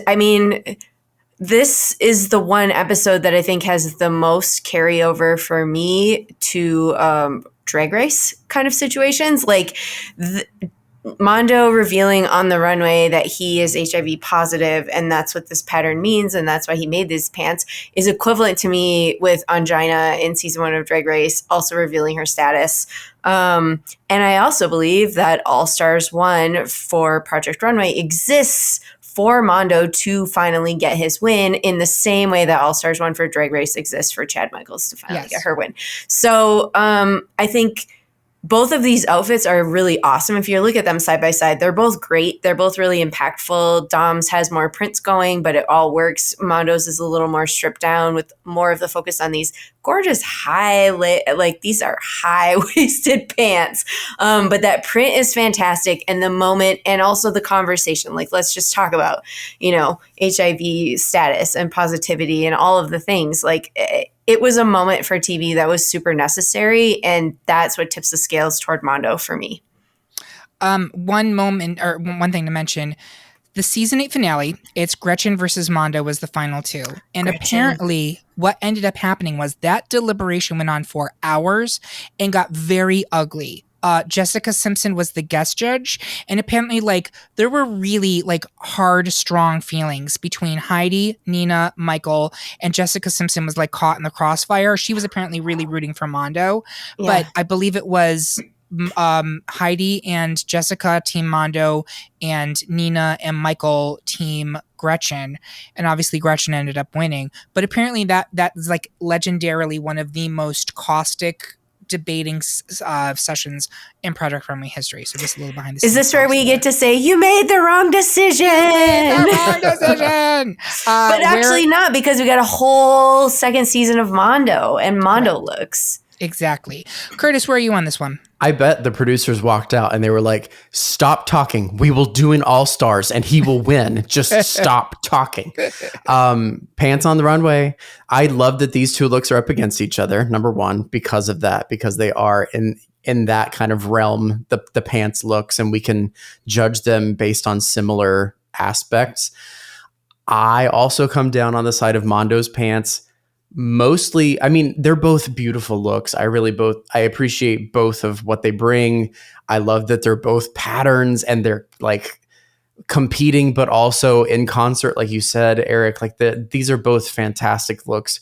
I mean, this is the one episode that I think has the most carryover for me to Drag Race kind of situations. Like Mondo revealing on the runway that he is HIV positive, and that's what this pattern means, and that's why he made these pants, is equivalent to me with Angina in season 1 of Drag Race, also revealing her status. And I also believe that All Stars 1 for Project Runway exists for Mondo to finally get his win in the same way that All Stars 1 for Drag Race exists for Chad Michaels to finally get her win. So I think both of these outfits are really awesome. If you look at them side by side, they're both great. They're both really impactful. Dom's has more prints going, but it all works. Mondo's is a little more stripped down with more of the focus on these gorgeous these are high-waisted pants. But that print is fantastic, and the moment and also the conversation. Like, let's just talk about, HIV status and positivity and all of the things. Like, it was a moment for TV that was super necessary, and that's what tips the scales toward Mondo for me. One thing to mention, the season 8 finale, it's Gretchen versus Mondo was the final 2. And apparently what ended up happening was that deliberation went on for hours and got very ugly. Jessica Simpson was the guest judge, and apparently there were really hard, strong feelings between Heidi, Nina, Michael, and Jessica Simpson was caught in the crossfire. She was apparently really rooting for Mondo, but I believe it was Heidi and Jessica team Mondo, and Nina and Michael team Gretchen, and obviously Gretchen ended up winning. But apparently that is like legendarily one of the most caustic debating sessions in Project Runway history. So just a little behind the scenes. Is this where we get to say you made the wrong decision? But actually not, because we got a whole second season of Mondo and Mondo looks. Exactly. Curtis, where are you on this one? I bet the producers walked out and they were like, stop talking. We will do an all-stars and he will win. Just stop talking. Pants on the Runway. I love that these two looks are up against each other. Number one, because of that, because they are in that kind of realm, the pants looks, and we can judge them based on similar aspects. I also come down on the side of Mondo's pants. Mostly, I mean, they're both beautiful looks. I appreciate both of what they bring. I love that they're both patterns and they're like competing, but also in concert, like you said, Eric. Like these are both fantastic looks.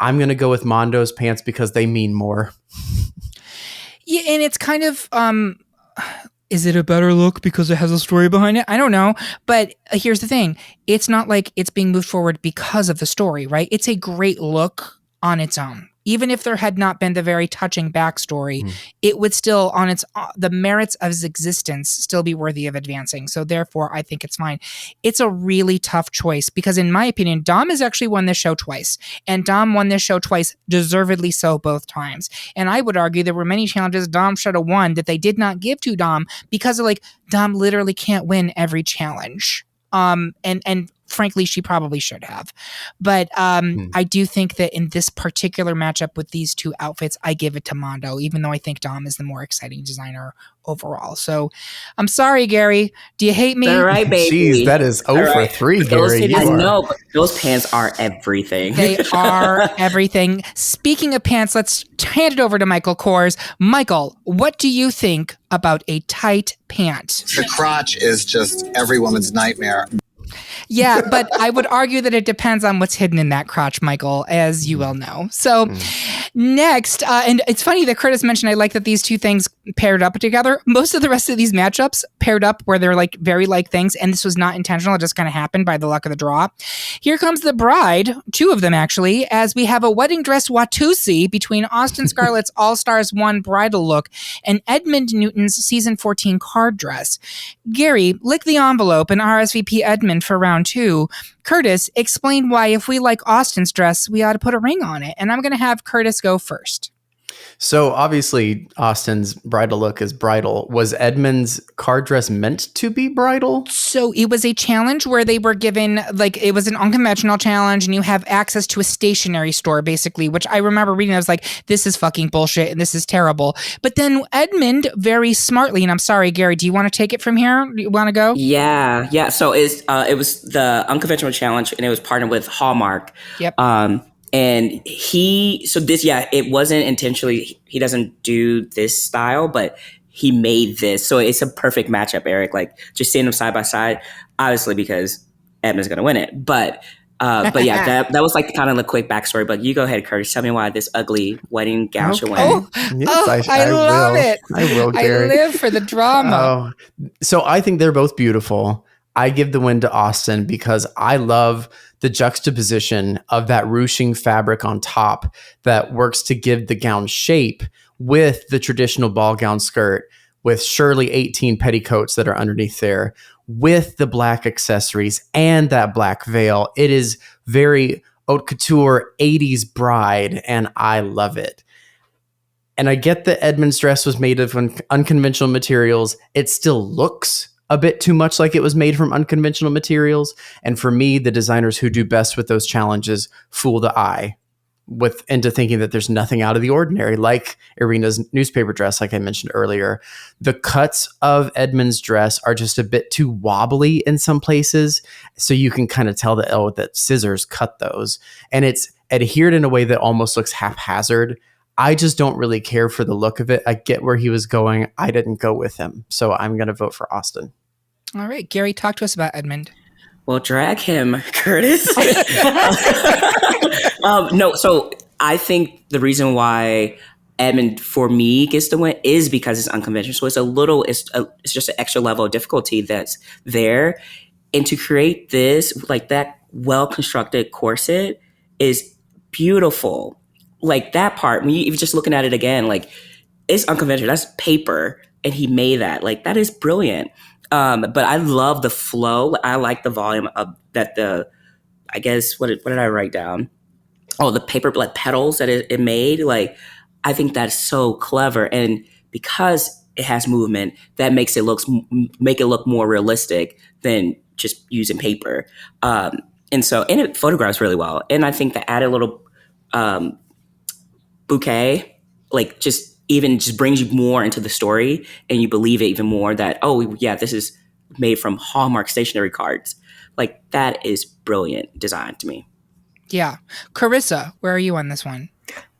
I'm gonna go with Mondo's pants because they mean more. Yeah, and it's kind of is it a better look because it has a story behind it? I don't know. But here's the thing. It's not like it's being moved forward because of the story, right? It's a great look on its own. Even if there had not been the very touching backstory, it would still, on its the merits of its existence, still be worthy of advancing. So therefore, I think it's fine. It's a really tough choice because, in my opinion, Dom has actually won this show twice. And Dom won this show twice, deservedly so both times. And I would argue there were many challenges Dom should have won that they did not give to Dom because of, Dom literally can't win every challenge. And frankly, she probably should have. But I do think that in this particular matchup with these two outfits, I give it to Mondo, even though I think Dom is the more exciting designer overall. So I'm sorry, Gary. Do you hate me? All right, baby. Jeez, that is 0 for 3, Gary. I know, but those pants are everything. They are everything. Speaking of pants, let's hand it over to Michael Kors. Michael, what do you think about a tight pant? The crotch is just every woman's nightmare. Yeah, but I would argue that it depends on what's hidden in that crotch, Michael, as you well know. So next, and it's funny that Curtis mentioned I like that these two things paired up together. Most of the rest of these matchups paired up where they're very like things, and this was not intentional. It just kind of happened by the luck of the draw. Here comes the bride, two of them actually, as we have a wedding dress Watusi between Austin Scarlett's All-Stars 1 bridal look and Edmund Newton's season 14 card dress. Gary, lick the envelope and RSVP Edmund for round 2. Curtis, explain why if we like Austin's dress, we ought to put a ring on it. And I'm going to have Curtis go first. So obviously Austin's bridal look is bridal. Was Edmund's card dress meant to be bridal? So it was a challenge where they were given, it was an unconventional challenge, and you have access to a stationery store, basically, which I remember reading. I was like, this is fucking bullshit and this is terrible. But then Edmund very smartly, and I'm sorry, Gary, do you want to take it from here? Do you want to go? Yeah. So it was the unconventional challenge, and it was partnered with Hallmark. Yep. And it wasn't intentionally, he doesn't do this style, but he made this. So it's a perfect matchup, Eric, just seeing them side by side, obviously because Edmund's going to win it. But yeah, that was kind of the quick backstory. But you go ahead, Curtis. Tell me why this ugly wedding gown should win. Yes, I love it. I will, Gary. I live for the drama. So I think they're both beautiful. I give the win to Austin because I love the juxtaposition of that ruching fabric on top that works to give the gown shape with the traditional ball gown skirt, with surely 18 petticoats that are underneath there, with the black accessories and that black veil. It is very haute couture 80s bride, and I love it. And I get that Edmund's dress was made of unconventional materials. It still looks a bit too much like it was made from unconventional materials. And for me, the designers who do best with those challenges fool the eye into thinking that there's nothing out of the ordinary, like Irina's newspaper dress, like I mentioned earlier. The cuts of Edmund's dress are just a bit too wobbly in some places. So you can kind of tell that scissors cut those. And it's adhered in a way that almost looks haphazard. I just don't really care for the look of it. I get where he was going. I didn't go with him. So I'm going to vote for Austin. All right. Gary, talk to us about Edmund. Well, drag him, Curtis. No, so I think the reason why Edmund, for me, gets the win is because it's unconventional. So it's just an extra level of difficulty that's there. And to create this, like that well-constructed corset is beautiful. Like that part, when you're just looking at it again, like it's unconventional. That's paper. And he made that. Like that is brilliant. But I love the flow. I like the volume of that. I guess, what did I write down? Oh, the paper like petals that it made. Like, I think that's so clever. And because it has movement, that makes it look more realistic than just using paper. And it photographs really well. And I think the added little bouquet, like just brings you more into the story, and you believe it even more that, oh yeah, this is made from Hallmark stationery cards. Like that is brilliant design to me. Yeah. Carissa, where are you on this one?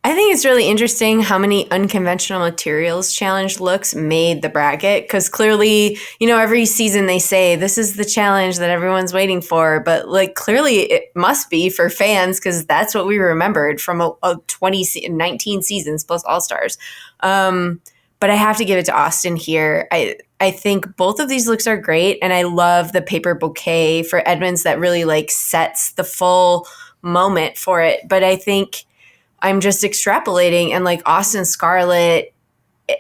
I think it's really interesting how many unconventional materials challenge looks made the bracket, because clearly, every season they say this is the challenge that everyone's waiting for, but like clearly it must be for fans, because that's what we remembered from a 19 seasons plus All-Stars. But I have to give it to Austin here. I think both of these looks are great, and I love the paper bouquet for Edmonds that really like sets the full moment for it. But I think I'm just extrapolating, and like Austin Scarlett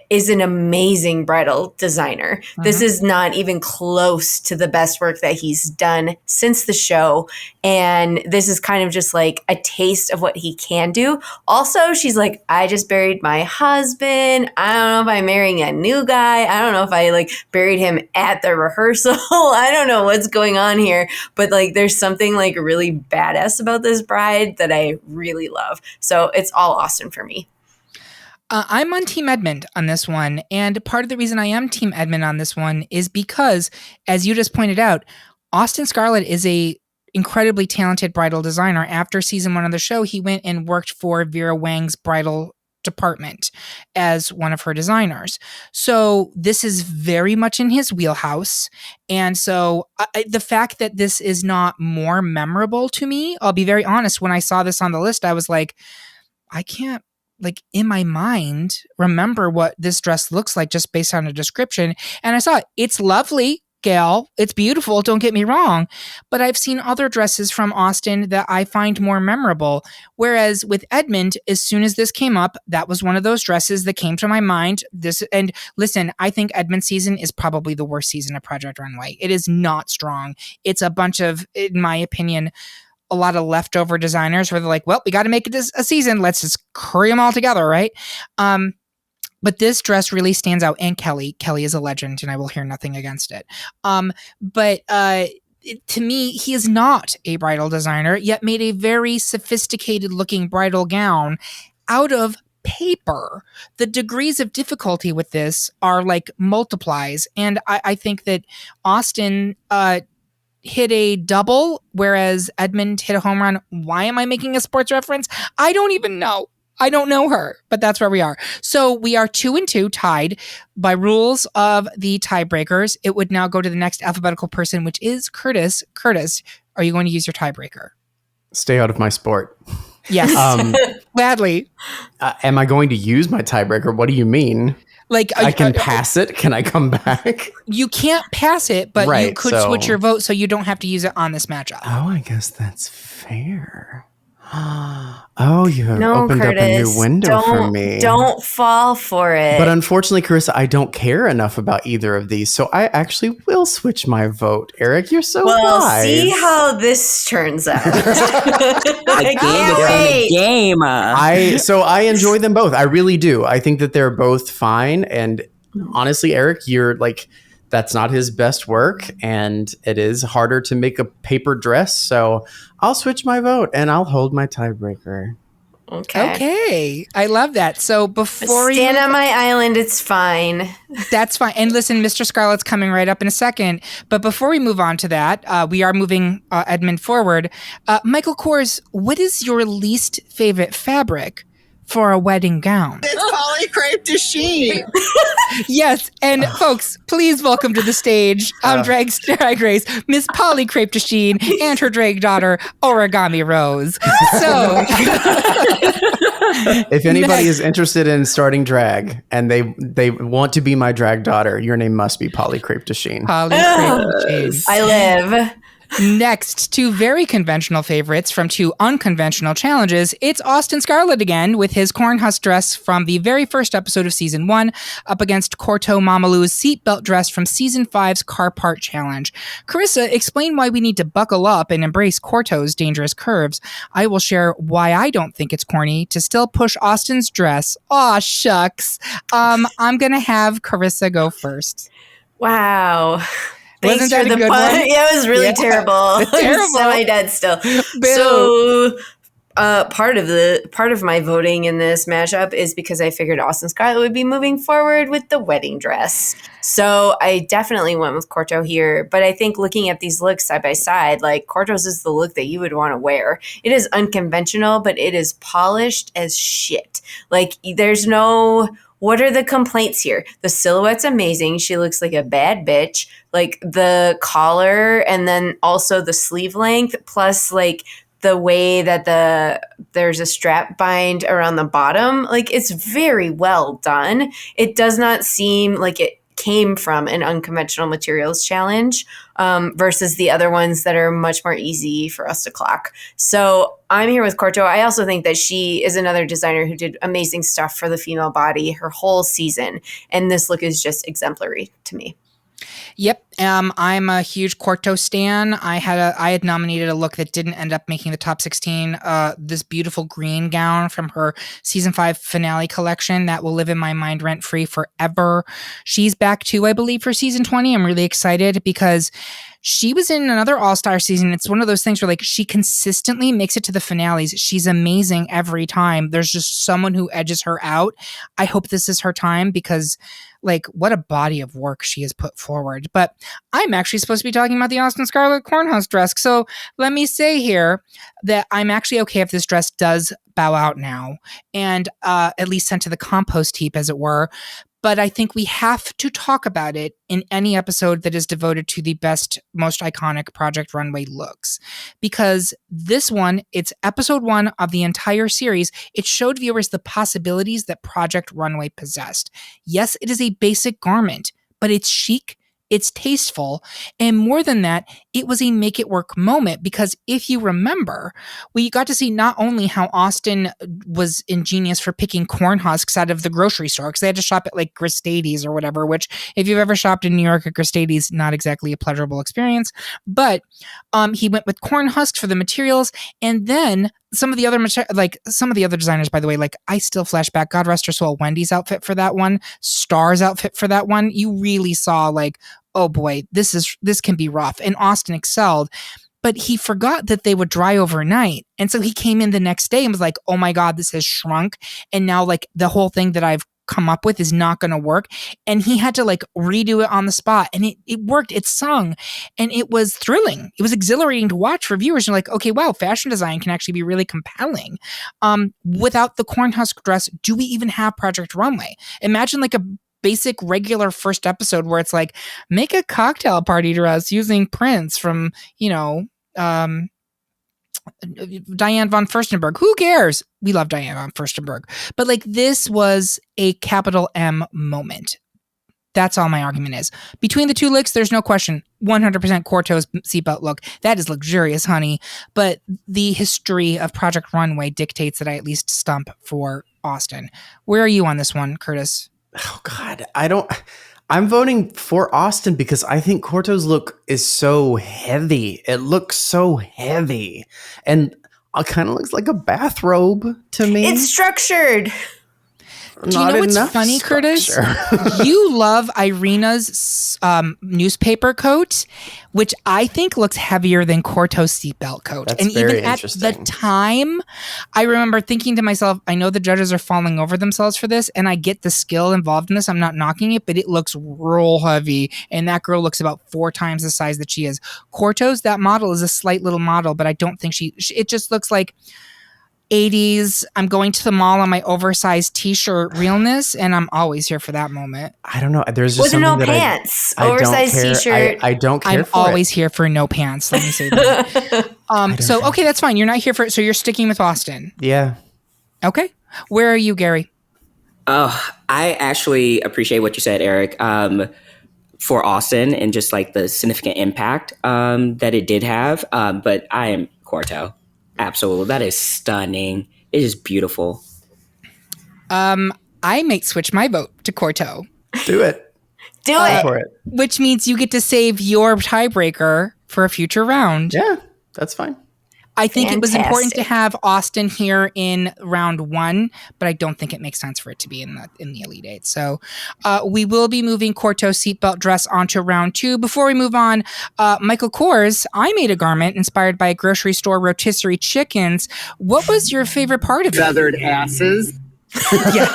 is an amazing bridal designer. Mm-hmm. This is not even close to the best work that he's done since the show. And this is kind of just like a taste of what he can do. Also, she's like, I just buried my husband. I don't know if I'm marrying a new guy. I don't know if I like buried him at the rehearsal. I don't know what's going on here, but like there's something like really badass about this bride that I really love. So it's all Austin for me. I'm on Team Edmund on this one, and part of the reason I am Team Edmund on this one is because, as you just pointed out, Austin Scarlett is a incredibly talented bridal designer. After season 1 of the show, he went and worked for Vera Wang's bridal department as one of her designers. So this is very much in his wheelhouse. And so the fact that this is not more memorable to me, I'll be very honest, when I saw this on the list, I was like, I can't, like in my mind, remember what this dress looks like just based on a description. And I saw it. It's lovely, gal. It's beautiful. Don't get me wrong. But I've seen other dresses from Austin that I find more memorable. Whereas with Edmund, as soon as this came up, that was one of those dresses that came to my mind. And listen, I think Edmund's season is probably the worst season of Project Runway. It is not strong. It's a bunch of, in my opinion, a lot of leftover designers where they're like, well, we got to make it a season. Let's just curry them all together, right? But this dress really stands out. And Kelly is a legend, and I will hear nothing against it. But to me, he is not a bridal designer, yet made a very sophisticated looking bridal gown out of paper. The degrees of difficulty with this are like multiplies. And I think that Austin hit a double, whereas Edmund hit a home run. Why am I making a sports reference? I don't even know. I don't know her, but that's where we are. So we are 2-2 tied. By rules of the tiebreakers, it would now go to the next alphabetical person, which is Curtis. Curtis, are you going to use your tiebreaker? Stay out of my sport. Yes. Gladly. Am I going to use my tiebreaker? What do you mean? Like I can pass it. Can I come back? You can't pass it, but you could switch your vote so you don't have to use it on this matchup. Oh, I guess that's fair. Oh, you have opened Curtis, up a new window for me. Don't fall for it. But unfortunately, Carissa, I don't care enough about either of these, so I actually will switch my vote. Eric, you're so wise. See how this turns out. I can't wait. Game. I enjoy them both. I really do. I think that they're both fine. And honestly, Eric, you're like, that's not his best work, and it is harder to make a paper dress. So I'll switch my vote and I'll hold my tiebreaker. Okay. I love that. So before stand on my island, it's fine. That's fine. And listen, Mr. Scarlett's coming right up in a second. But before we move on to that, we are moving Edmund forward. Michael Kors, what is your least favorite fabric for a wedding gown. It's polycrepe de chine. Yes, and folks, please welcome to the stage Drag Race, Miss Polly Crepe de Chine and her drag daughter, Origami Rose. So, if anybody is interested in starting drag and they want to be my drag daughter, your name must be Polly Crepe de Chine. Polly Crepe de Chine. I live. Next, two very conventional favorites from two unconventional challenges. It's Austin Scarlett again with his cornhusk dress from the very first episode of season 1 up against Corto Mamalou's seatbelt dress from season 5's car part challenge. Carissa, explain why we need to buckle up and embrace Corto's dangerous curves. I will share why I don't think it's corny to still push Austin's dress. Aw, shucks. I'm gonna have Carissa go first. Wow. Thanks Wasn't that for a the good pun. one? Yeah, it was really terrible. Terrible. I'm semi-dead still. Boo. So part of my voting in this mashup is because I figured Austin Scarlett would be moving forward with the wedding dress. So I definitely went with Corto here. But I think looking at these looks side by side, like Corto's is the look that you would want to wear. It is unconventional, but it is polished as shit. Like there's no... What are the complaints here? The silhouette's amazing. She looks like a bad bitch. Like the collar and then also the sleeve length plus like the way that there's a strap bind around the bottom. Like it's very well done. It does not seem like it came from an unconventional materials challenge versus the other ones that are much more easy for us to clock. So I'm here with Corto. I also think that she is another designer who did amazing stuff for the female body her whole season. And this look is just exemplary to me. Yep, I'm a huge Corto stan. I had nominated a look that didn't end up making the top 16. This beautiful green gown from her season 5 finale collection that will live in my mind rent free forever. She's back too, I believe, for season 20. I'm really excited because she was in another all-star season. It's one of those things where like she consistently makes it to the finales. She's amazing every time. There's just someone who edges her out. I hope this is her time because like what a body of work she has put forward. But I'm actually supposed to be talking about the Austin Scarlett cornhusk dress. So let me say here that I'm actually okay if this dress does bow out now and at least sent to the compost heap, as it were. But I think we have to talk about it in any episode that is devoted to the best, most iconic Project Runway looks. Because this one, it's episode 1 of the entire series. It showed viewers the possibilities that Project Runway possessed. Yes, it is a basic garment, but it's chic, it's tasteful, and more than that, it was a make it work moment because if you remember, we got to see not only how Austin was ingenious for picking corn husks out of the grocery store because they had to shop at like Gristades or whatever, which if you've ever shopped in New York at Gristades, not exactly a pleasurable experience, but he went with corn husks for the materials, and then some of the other designers, by the way, like I still flash back, God rest her soul, Wendy's outfit for that one, Star's outfit for that one. You really saw like, oh boy, this can be rough. And Austin excelled, but he forgot that they would dry overnight. And so he came in the next day and was like, oh my God, this has shrunk. And now like the whole thing that I've come up with is not going to work. And he had to like redo it on the spot, and it worked. It sung, and it was thrilling. It was exhilarating to watch for viewers. You're like, okay, wow, fashion design can actually be really compelling. Without the cornhusk dress, do we even have Project Runway? Imagine like a basic regular first episode where it's like, make a cocktail party dress using prints from, Diane von Furstenberg. Who cares? We love Diane von Furstenberg. But like this was a capital M moment. That's all my argument is. Between the two looks, there's no question. 100% Corto's seatbelt look. That is luxurious, honey. But the history of Project Runway dictates that I at least stump for Austin. Where are you on this one, Curtis? Oh God, I'm voting for Austin because I think Corto's look is so heavy. It looks so heavy. And it kind of looks like a bathrobe to me. It's structured. Do you know what's funny, Curtis? You love Irina's newspaper coat, which I think looks heavier than Corto's seatbelt coat. That's and very even at interesting. the time, I remember thinking to myself, I know the judges are falling over themselves for this, and I get the skill involved in this. I'm not knocking it, but it looks real heavy. And that girl looks about 4 times the size that she is. Corto's, that model is a slight little model, but I don't think it just looks like 80s, I'm going to the mall on my oversized t-shirt realness, and I'm always here for that moment. I don't know. There's just With something no that pants, I don't oversized care. t-shirt. I don't care I'm for always it. here for no pants. Let me say that. So, okay, that's fine. You're not here for it. So you're sticking with Austin. Yeah. Okay. Where are you, Gary? Oh, I actually appreciate what you said, Eric, for Austin and just like the significant impact that it did have. But I am Quarto. Absolutely. That is stunning. It is beautiful. I might switch my vote to Corto, Do it. Do Go it. for it. which means you get to save your tiebreaker for a future round. Yeah, that's fine. I think it was important to Fantastic. have Austin here in round 1, but I don't think it makes sense for it to be in the Elite Eight. So we will be moving Corto's seatbelt dress onto round 2. Before we move on, Michael Kors, I made a garment inspired by grocery store rotisserie chickens. What was your favorite part of it? Feathered asses. Yes.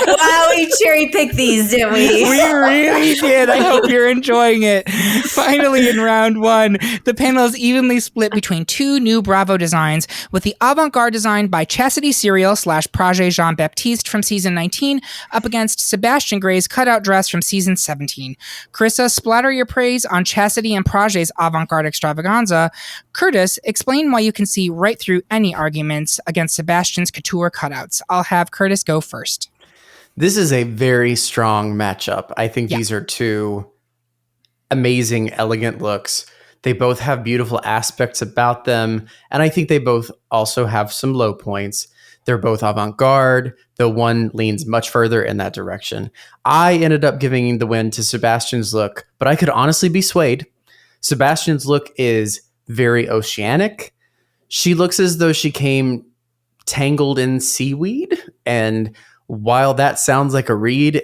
Wow, we cherry picked these, didn't we? We really did. I hope you're enjoying it. Finally, in round 1, the panel is evenly split between 2 new Bravo designs, with the avant-garde design by Chastity Serial / Prage Jean-Baptiste from season 19 up against Sebastian Gray's cutout dress from season 17. Carissa, splatter your praise on Chastity and Prage's avant-garde extravaganza. Curtis, explain why you can see right through any arguments against Sebastian's couture cutouts. I'll have Curtis go first. This is a very strong matchup. I think these are 2 amazing, elegant looks. They both have beautiful aspects about them, and I think they both also have some low points. They're both avant-garde, though one leans much further in that direction. I ended up giving the win to Sebastian's look, but I could honestly be swayed. Sebastian's look is very oceanic. She looks as though she came tangled in seaweed, and while that sounds like a read,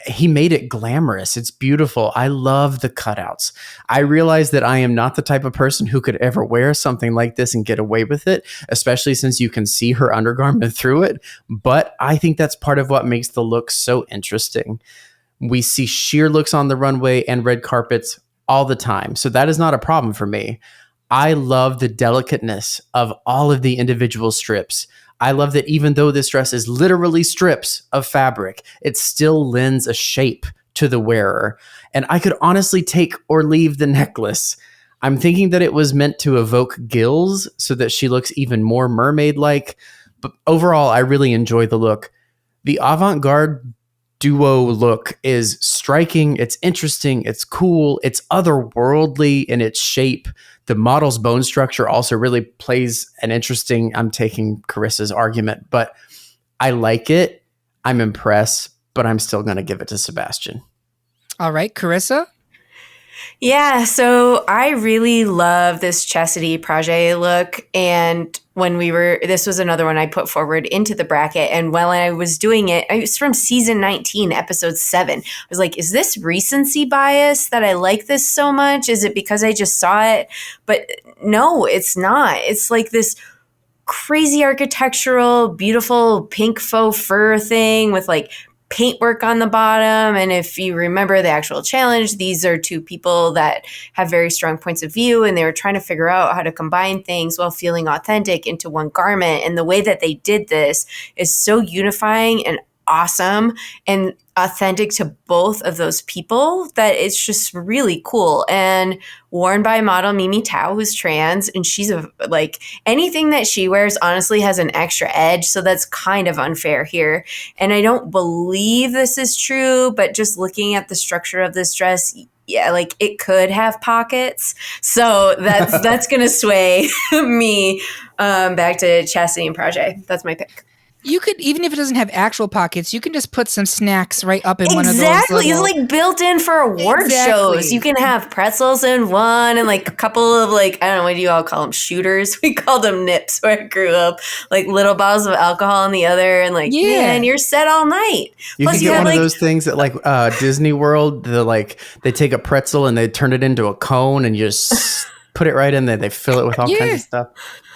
he made it glamorous. It's beautiful. I love the cutouts. I realize that I am not the type of person who could ever wear something like this and get away with it, especially since you can see her undergarment through it. But I think that's part of what makes the look so interesting. We see sheer looks on the runway and red carpets all the time, so that is not a problem for me. I love the delicateness of all of the individual strips. I love that even though this dress is literally strips of fabric, it still lends a shape to the wearer. And I could honestly take or leave the necklace. I'm thinking that it was meant to evoke gills so that she looks even more mermaid-like. But overall, I really enjoy the look. The avant-garde duo look is striking. It's interesting. It's cool. It's otherworldly in its shape. The model's bone structure also really plays an interesting, I'm taking Carissa's argument, but I like it. I'm impressed, but I'm still going to give it to Sebastian. All right, Carissa? Yeah, so I really love this Chastity Prage look. And this was another one I put forward into the bracket. And while I was doing it, it was from season 19, episode 7. I was like, is this recency bias that I like this so much? Is it because I just saw it? But no, it's not. It's like this crazy architectural, beautiful pink faux fur thing with like paintwork on the bottom. And if you remember the actual challenge, these are 2 people that have very strong points of view, and they were trying to figure out how to combine things while feeling authentic into one garment. And the way that they did this is so unifying and awesome and authentic to both of those people that it's just really cool. And worn by model Mimi Tao, who's trans, and she's anything that she wears honestly has an extra edge, so that's kind of unfair here. And I don't believe this is true, but just looking at the structure of this dress, yeah, like it could have pockets, so that's gonna sway me back to Chastity and Prage. That's my pick. You could, even if it doesn't have actual pockets, you can just put some snacks right up in one of those. Exactly. Little... It's like built in for award shows. You can have pretzels in one and like a couple of I don't know, what do you all call them? Shooters. We called them nips where I grew up. Like little bottles of alcohol in the other, and man, you're set all night. You Plus can get one of those things at Disney World. They take a pretzel and they turn it into a cone and you just put it right in there. They fill it with all kinds of stuff.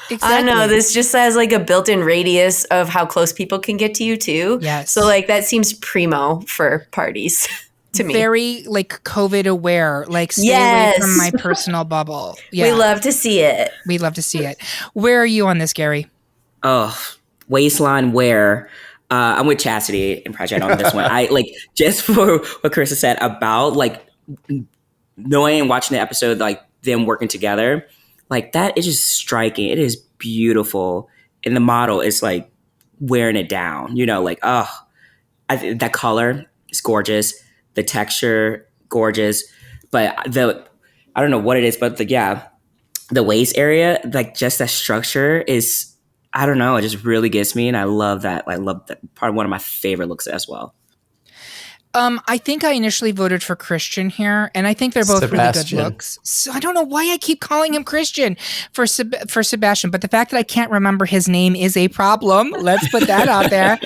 Exactly. I don't know. This just has like a built-in radius of how close people can get to you too. Yes. So that seems primo for parties. to me. Very like COVID aware, like stay away from my personal bubble. Yeah. We love to see it. We love to see it. Where are you on this, Gary? Oh, waistline wear. I'm with Chastity and Project on this one. I like just for what Chris has said about like knowing and watching the episode, like them working together, like that is just striking. It is beautiful, and the model is like wearing it down. You know, like that color is gorgeous. The texture gorgeous, but I don't know what it is, but the waist area, like just that structure is. I don't know. It just really gets me, and I love that. I love that part. One of my favorite looks as well. I think I initially voted for Christian here, and I think they're both Sebastian. really good looks. So I don't know why I keep calling him Christian for Sebastian, but the fact that I can't remember his name is a problem. Let's put that out there.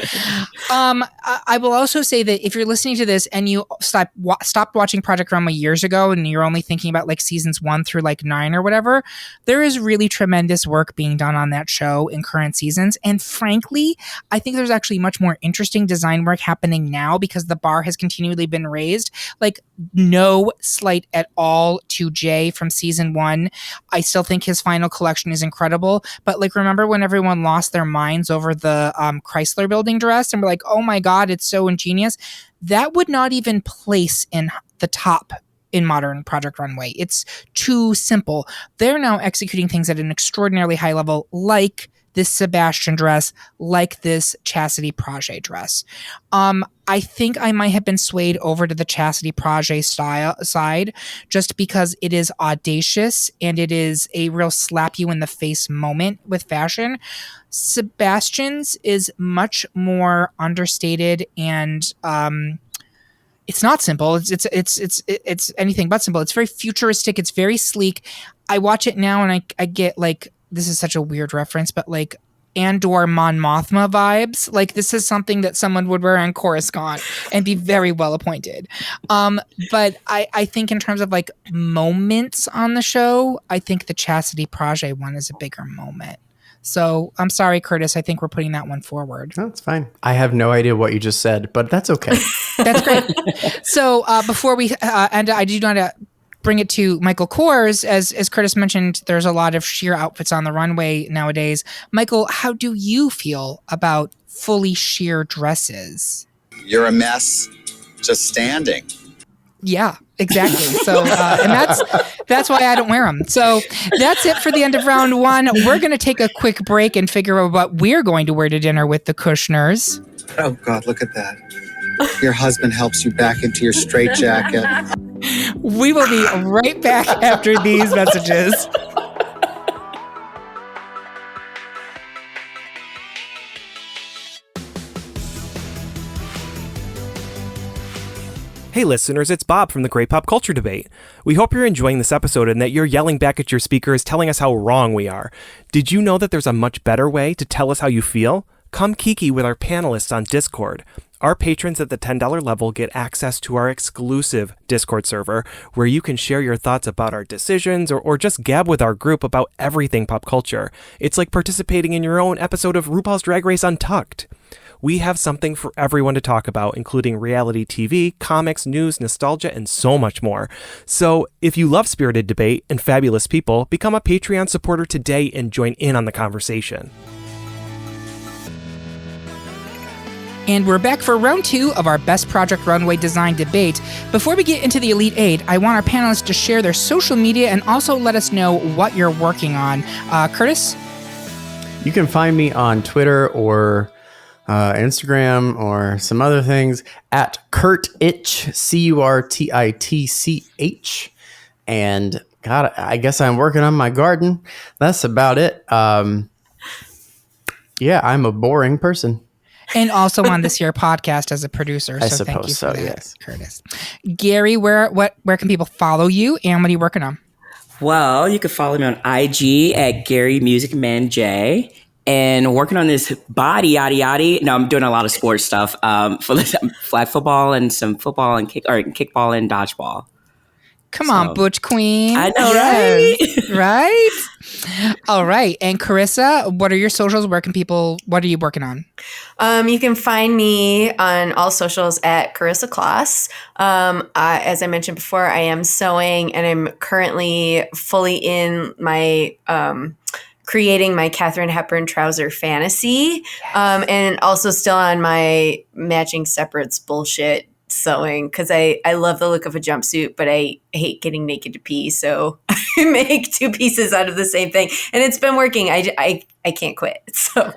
I will also say that if you're listening to this and you stopped watching Project Runway years ago and you're only thinking about like seasons 1 through like 9 or whatever, there is really tremendous work being done on that show in current seasons. And frankly, I think there's actually much more interesting design work happening now because the bar has continually been raised. Like, no slight at all to Jay from season 1. I still think his final collection is incredible. But like, remember when everyone lost their minds over the Chrysler Building dress and we're like, oh my God, it's so ingenious. That would not even place in the top in modern Project Runway. It's too simple. They're now executing things at an extraordinarily high level, like this Sebastian dress, like this Chastity Project dress. I think I might have been swayed over to the Chastity Project style side just because it is audacious and it is a real slap you in the face moment with fashion. Sebastian's is much more understated and it's not simple. It's anything but simple. It's very futuristic. It's very sleek. I watch it now and I get like, this is such a weird reference, but like Andor Mon Mothma vibes. Like this is something that someone would wear on Coruscant and be very well appointed. But I think in terms of like moments on the show, I think the Chastity Project one is a bigger moment. So I'm sorry, Curtis. I think we're putting that one forward. That's fine. I have no idea what you just said, but that's okay. That's great. So before we end, I do want to bring it to Michael Kors. As Curtis mentioned, there's a lot of sheer outfits on the runway nowadays. Michael, how do you feel about fully sheer dresses? You're a mess just standing. Yeah, exactly. So, and that's why I don't wear them. So that's it for the end of round 1. We're going to take a quick break and figure out what we're going to wear to dinner with the Kushners. Oh, God, look at that. Your husband helps you back into your straitjacket. We will be right back after these messages. Hey listeners, it's Bob from the Great Pop Culture Debate. We hope you're enjoying this episode and that you're yelling back at your speakers telling us how wrong we are. Did you know that there's a much better way to tell us how you feel? Come kiki with our panelists on Discord. Our patrons at the $10 level get access to our exclusive Discord server where you can share your thoughts about our decisions or just gab with our group about everything pop culture. It's like participating in your own episode of RuPaul's Drag Race Untucked. We have something for everyone to talk about, including reality TV, comics, news, nostalgia, and so much more. So if you love spirited debate and fabulous people, become a Patreon supporter today and join in on the conversation. And we're back for round 2 of our Best Project Runway Design debate. Before we get into the Elite 8, I want our panelists to share their social media and also let us know what you're working on. Curtis? You can find me on Twitter or Instagram or some other things at Curtitch, Curtitch. And God, I guess I'm working on my garden. That's about it. Yeah, I'm a boring person. And also on this here podcast as a producer. So thank you for that, yes. Curtis. Gary, where can people follow you and what are you working on? Well, you can follow me on IG at Gary Music Man J. And working on this body yaddy yaddy. No, I'm doing a lot of sports stuff. For flag football and some football and kickball and dodgeball. Come on, So, Butch Queen. I know, Yes, right? All right. And Carissa, what are your socials? What are you working on? You can find me on all socials at Carissa Kloss. As I mentioned before, I am sewing and I'm currently fully in my creating my Katharine Hepburn trouser fantasy. And also still on my matching separates bullshit sewing because I love the look of a jumpsuit, but I hate getting naked to pee. So I make two pieces out of the same thing. And it's been working. I can't quit. So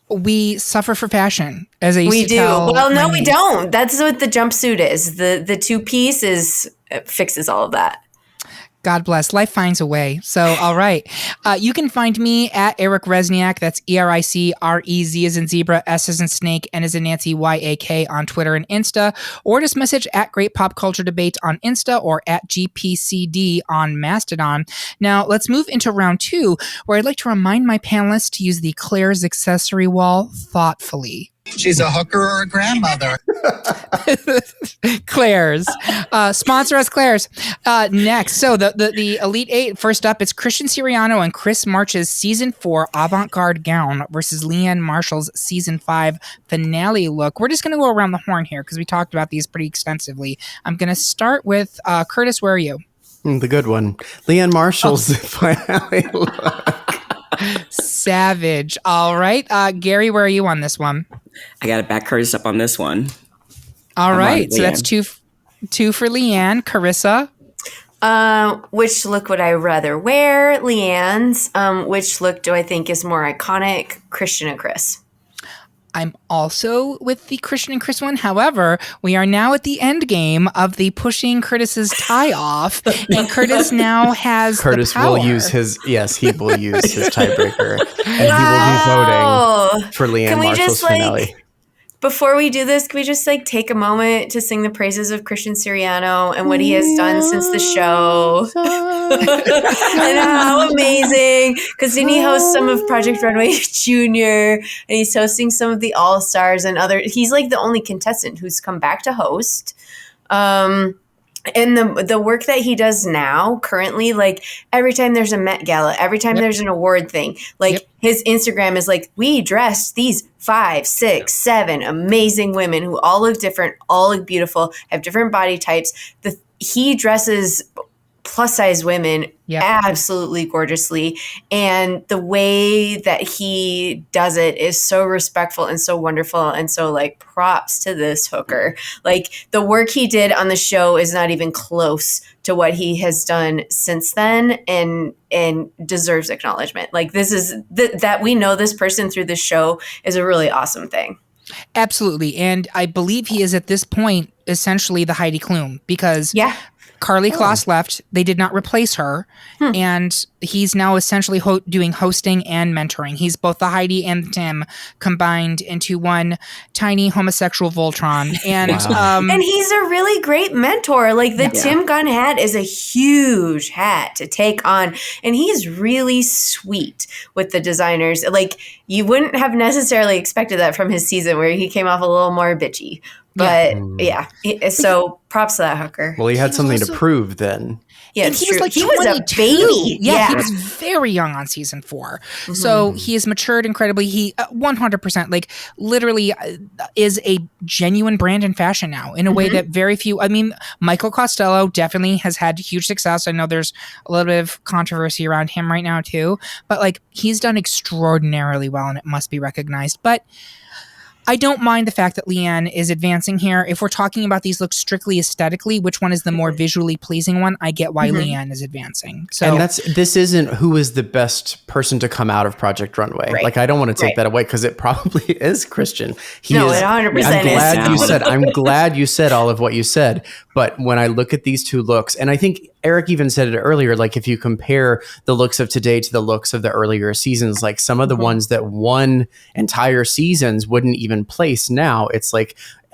We suffer for fashion, as I used we to do. tell Well, no, my we niece. don't. That's what the jumpsuit is. The two piece fixes all of that. God bless. Life finds a way. So, all right. You can find me at Eric Resniak. That's ERICREZ as in zebra, S as in snake, N as in Nancy, YAK on Twitter and Insta, or just message at Great Pop Culture Debate on Insta or at GPCD on Mastodon. Now, let's move into round 2, where I'd like to remind my panelists to use the Claire's accessory wall thoughtfully. She's a hooker or a grandmother. Claire's. Sponsor us, Claire's. Next, so the Elite Eight. First up, it's Christian Siriano and Chris March's Season 4 avant-garde gown versus Leanne Marshall's Season 5 finale look. We're just going to go around the horn here because we talked about these pretty extensively. I'm going to start with Curtis. Where are you? The good one. Leanne Marshall's finale look. Savage. All right. Gary, where are you on this one? I got to back Curtis up on this one. All I'm right. on So that's two for Leanne. Carissa? Which look would I rather wear? Leanne's. Which look do I think is more iconic? Christian and Chris. I'm also with the Christian and Chris one. However, we are now at the end game of the pushing Curtis's tie off, and Curtis now has Curtis the power. will use his he will use his tiebreaker, and he will be voting for Leanne Can we Marshall's just, finale. Before we do this, can we just take a moment to sing the praises of Christian Siriano and what he has done since the show? And how amazing. Because then he hosts some of Project Runway Jr. and he's hosting some of the All-Stars and other. He's the only contestant who's come back to host. And the work that he does now, currently, every time there's a Met Gala, every time there's an award thing, his Instagram is we dressed these 5, 6, 7 amazing women who all look different, all look beautiful, have different body types. He dresses plus size women absolutely gorgeously, and the way that he does it is so respectful and so wonderful, and so props to this hooker. The work he did on the show is not even close to what he has done since then, and deserves acknowledgement. This is that we know this person through the show is a really awesome thing. Absolutely. And I believe he is at this point essentially the Heidi Klum, because Carly Kloss left. They did not replace her. And he's now essentially doing hosting and mentoring. He's both the Heidi and the Tim combined into one tiny homosexual Voltron. And and he's a really great mentor. Tim Gunn hat is a huge hat to take on. And he's really sweet with the designers. You wouldn't have necessarily expected that from his season where he came off a little more bitchy. But so props to that hooker. Well, he had something to prove then. Yeah, and it's he was true. He was a 22. baby. Yeah, he was very young on season 4. So he has matured incredibly. He 100% literally is a genuine brand in fashion now in a way that very few. I mean, Michael Costello definitely has had huge success. I know there's a little bit of controversy around him right now too, but he's done extraordinarily well, and it must be recognized. But I don't mind the fact that Leanne is advancing here. If we're talking about these looks strictly aesthetically, which one is the more visually pleasing one? I get why Leanne is advancing. So, and this isn't who is the best person to come out of Project Runway. Right. I don't want to take that away because it probably is Christian. It 100% is. I'm glad you said all of what you said. But when I look at these two looks, and I think Eric even said it earlier, if you compare the looks of today to the looks of the earlier seasons, some of the ones that won entire seasons wouldn't even place now. It's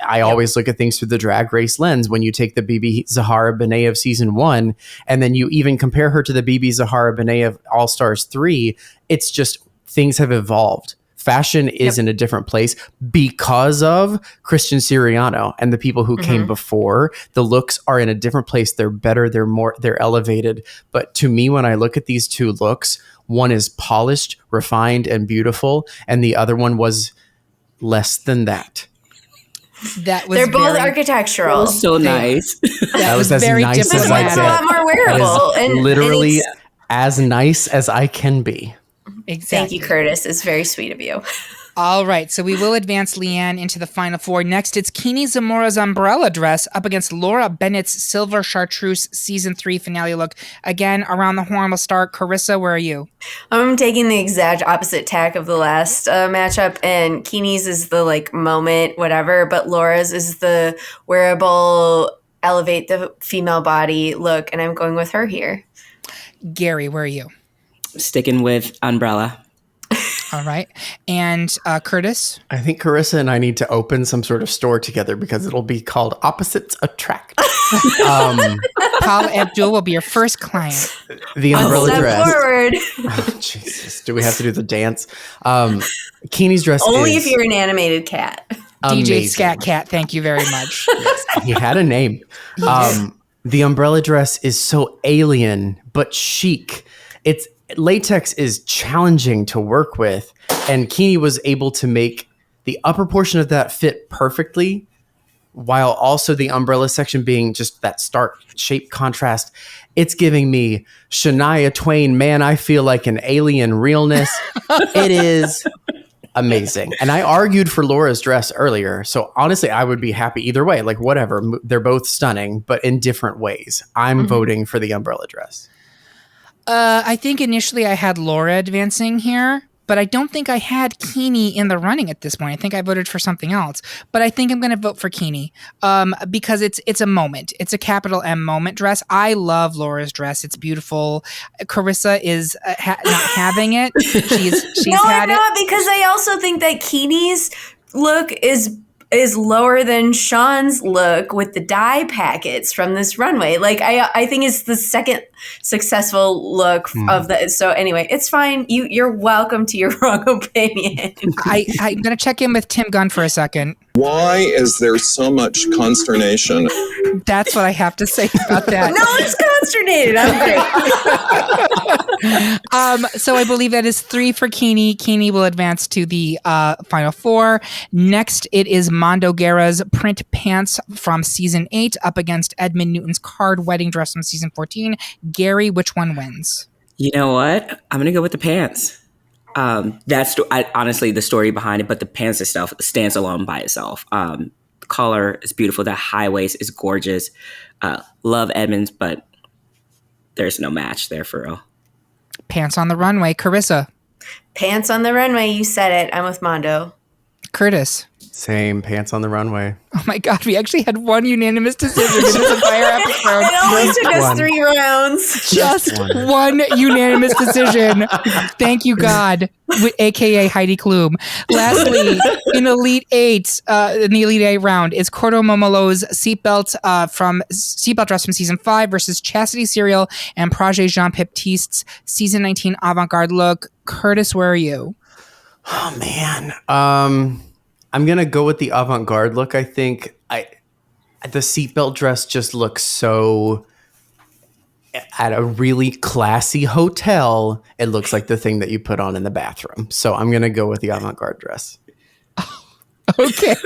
I always look at things through the Drag Race lens. When you take the BB Zahara Benet of season 1, and then you even compare her to the BB Zahara Benet of All Stars 3, it's just things have evolved. Fashion is in a different place because of Christian Siriano and the people who came before. The looks are in a different place. They're better. They're elevated. But to me, when I look at these two looks, one is polished, refined, and beautiful, and the other one was less than that. That was They're both That architectural. was so nice. That was as very nice as This I one's get. a lot more That wearable. is And literally it's- as nice as I can be. Exactly. Thank you, Curtis. It's very sweet of you. All right, so we will advance Leanne into the final four. Next, it's Kini Zamora's umbrella dress up against Laura Bennett's silver chartreuse season 3 finale look. Again, around the horn, we'll start. Carissa, where are you? I'm taking the exact opposite tack of the last matchup, and Keeney's is the like moment, whatever, but Laura's is the wearable, elevate the female body look, and I'm going with her here. Gary, where are you? Sticking with umbrella. All right. And Curtis? I think Carissa and I need to open some sort of store together because it'll be called Opposites Attract. Paul Abdul will be your first client. The umbrella Step dress. forward. Oh, Jesus. Do we have to do the dance? Keeney's dress Only is if you're an animated cat. DJ amazing. Scat Cat, thank you very much. He had a name. The umbrella dress is so alien but chic. It's latex is challenging to work with, and Keeney was able to make the upper portion of that fit perfectly, while also the umbrella section being just that stark shape contrast. It's giving me Shania Twain, man, I feel like an alien realness. It is amazing. And I argued for Laura's dress earlier. So honestly, I would be happy either way. Like, whatever. They're both stunning, but in different ways. I'm voting for the umbrella dress. I think initially I had Laura advancing here, but I don't think I had Keeney in the running at this point. I think I voted for something else, but I think I'm going to vote for Keeney because it's a moment. It's a capital M moment dress. I love Laura's dress. It's beautiful. Carissa is not having it. She's No, had I'm not, because I also think that Keeney's look is lower than Sean's look with the dye packets from this runway. Like I think it's the second successful look of the. So anyway, it's fine. You're welcome to your wrong opinion. I'm going to check in with Tim Gunn for a second. Why is there so much consternation? That's what I have to say about that. No one's consternated. I'm great. So I believe that is 3 for Keeney. Keeney will advance to the final 4. Next, it is Mondo Guerra's print pants from season 8 up against Edmund Newton's card wedding dress from season 14. Gary, which one wins? You know what? I'm gonna go with the pants. Honestly the story behind it, but the pants itself stands alone by itself. The color is beautiful. That high waist is gorgeous. Love Edmonds, but there's no match there for real. Pants on the runway. Carissa. Pants on the runway. You said it. I'm with Mondo. Curtis. Same, pants on the runway. Oh my God, we actually had one unanimous decision in this entire episode. It only took us one. 3 rounds. Just one unanimous decision. Thank you, God, aka Heidi Klum. Lastly, in Elite 8, in the Elite 8 round, is Cordo Momolo's seatbelt dress from season 5 versus Chastity Serial and Prajé Jean Baptiste's season 19 avant-garde look. Curtis, where are you? Oh, man. I'm going to go with the avant-garde look. I think the seatbelt dress just looks so... At a really classy hotel, it looks like the thing that you put on in the bathroom. So I'm going to go with the avant-garde dress. Okay.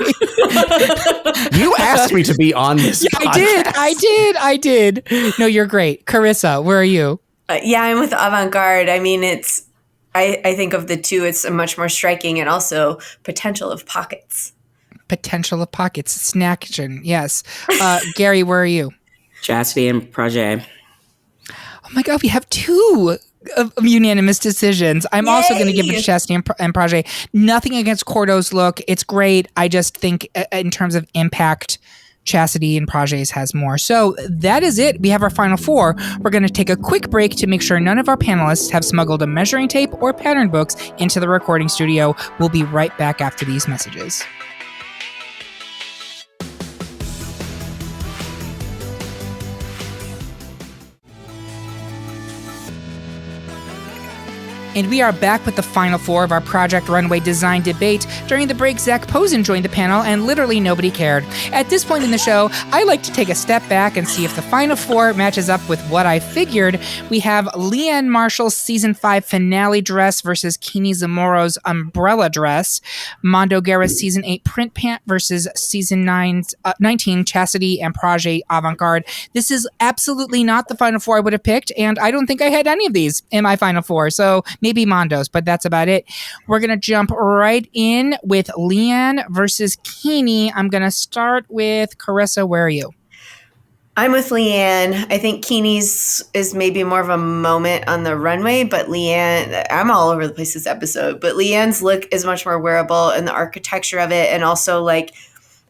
You asked me to be on this podcast. I did. No, you're great. Carissa, where are you? Yeah, I'm with avant-garde. I mean, I think of the two, it's a much more striking and also potential of pockets. Potential of pockets. Snackation. Yes. Gary, where are you? Chastity and Prajé. Oh my God, we have 2 unanimous decisions. I'm also going to give it to Chastity and Prajé. Nothing against Cordo's look. It's great. I just think in terms of impact, Chastity and Prajé's has more. So that is it. We have our final 4. We're going to take a quick break to make sure none of our panelists have smuggled a measuring tape or pattern books into the recording studio. We'll be right back after these messages. And we are back with the final four of our Project Runway design debate. During the break, Zach Posen joined the panel, and literally nobody cared. At this point in the show, I like to take a step back and see if the final four matches up with what I figured. We have Leanne Marshall's Season 5 finale dress versus Kini Zamoro's umbrella dress, Mondo Guerra's Season 8 print pant versus Season 19 Chastity and Prajay Avant-Garde. This is absolutely not the final four I would have picked, and I don't think I had any of these in my final four, so maybe Mondo's, but that's about it. We're going to jump right in with Leanne versus Kini. I'm going to start with Carissa. Where are you? I'm with Leanne. I think Kini's is maybe more of a moment on the runway, but Leanne, I'm all over the place this episode, but Leanne's look is much more wearable, and the architecture of it, and also like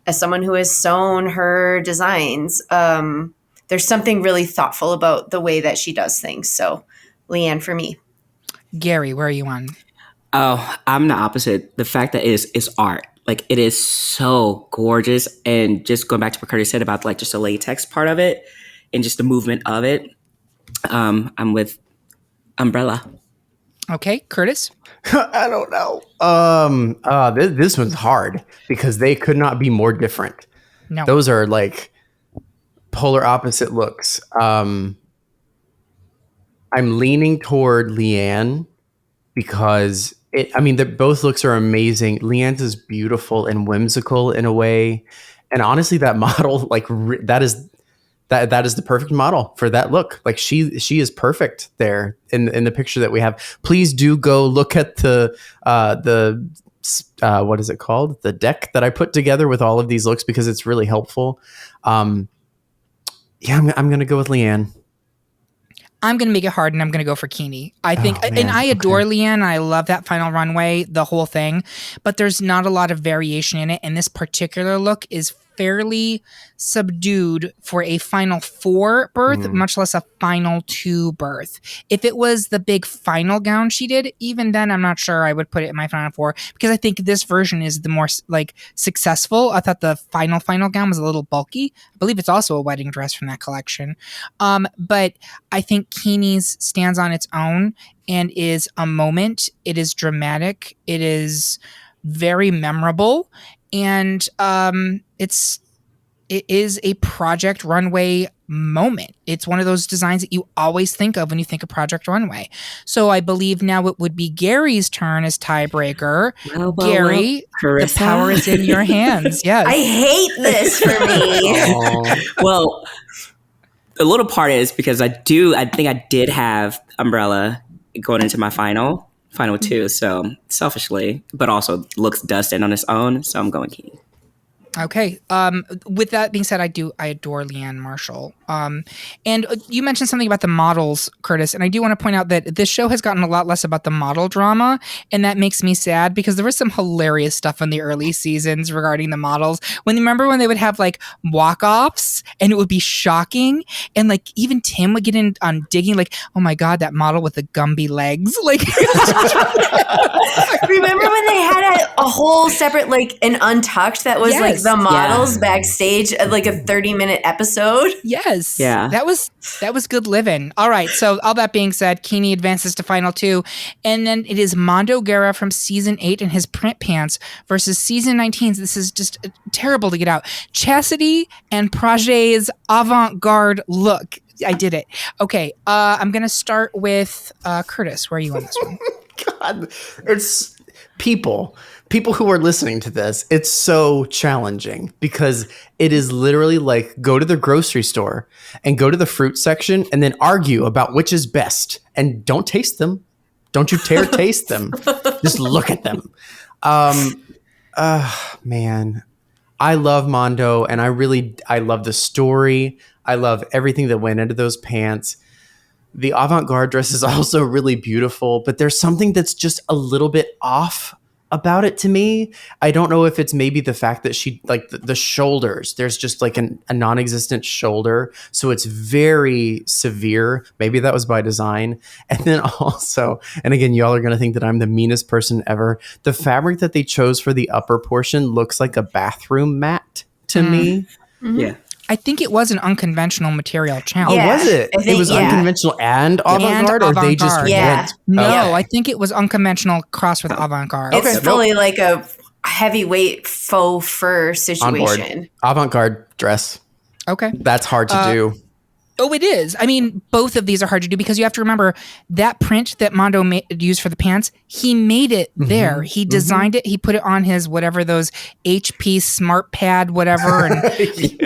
as someone who has sewn her designs, there's something really thoughtful about the way that she does things. So Leanne for me. Gary, where are you on? Oh, I'm the opposite. The fact that it's art. Like, it is so gorgeous. And just going back to what Curtis said about like just the latex part of it and just the movement of it, I'm with Umbrella. Okay, Curtis? I don't know. This one's hard because they could not be more different. No. Those are like polar opposite looks. I'm leaning toward Leanne because both looks are amazing. Leanne's is beautiful and whimsical in a way, and honestly, that model, like that is the perfect model for that look. Like she is perfect there in the picture that we have. Please do go look at the what is it called? The deck that I put together with all of these looks because it's really helpful. I'm gonna go with Leanne. I'm going to make it hard, and I'm going to go for Kini. I think, and I adore Leanne. I love that final runway, the whole thing, but there's not a lot of variation in it. And this particular look is fairly subdued for a final four berth, much less a final two berth. If it was the big final gown she did, even then, I'm not sure I would put it in my final four because I think this version is the more like successful. I thought the final gown was a little bulky. I believe it's also a wedding dress from that collection. But I think Kini's stands on its own and is a moment. It is dramatic. It is very memorable. And it is a Project Runway moment. It's one of those designs that you always think of when you think of Project Runway. So I believe now it would be Gary's turn as tiebreaker. Gary, the power is in your hands. Yes. I hate this for me. Well, a little part is because I think I did have Umbrella going into my final two. So selfishly, but also looks dusted on its own. So I'm going Kini. Okay. With that being said, I adore Leanne Marshall. And you mentioned something about the models, Curtis, and I do want to point out that this show has gotten a lot less about the model drama, and that makes me sad because there was some hilarious stuff in the early seasons regarding the models. Remember when they would have like walk-offs and it would be shocking, and like even Tim would get in on digging, like, oh my god, that model with the Gumby legs, like. Remember when they had a whole separate like an Untucked that was like the models backstage, like a 30-minute episode? Yes. Yeah. That was good living. All right. So all that being said, Kini advances to final two. And then it is Mondo Guerra from season 8 in his print pants versus season 19. This is just terrible to get out. Chastity and Prajay's avant-garde look. I did it. Okay. I'm going to start with Curtis. Where are you on this one? God, it's people who are listening to this. It's so challenging because it is literally like go to the grocery store and go to the fruit section and then argue about which is best, and don't taste them. Don't you dare taste them. Just look at them. Man, I love Mondo, and I love the story. I love everything that went into those pants. The avant-garde dress is also really beautiful, but there's something that's just a little bit off about it to me. I don't know if it's maybe the fact that she, like the shoulders, there's just like a non-existent shoulder. So it's very severe. Maybe that was by design. And then also, and again, y'all are going to think that I'm the meanest person ever. The fabric that they chose for the upper portion looks like a bathroom mat to me. Yeah. I think it was an unconventional material challenge. Oh, was it? I think, It was yeah. unconventional and avant-garde, or they just avant-garde. Yeah. went? No, Okay. I think it was unconventional crossed with avant-garde. It's Okay, fully like a heavyweight faux fur On board. situation. Avant-garde dress. Okay. That's hard to do. Oh, it is. I mean, both of these are hard to do because you have to remember that print that Mondo used for the pants, he made it there. He designed it. He put it on his whatever those HP Smart Pad, whatever, and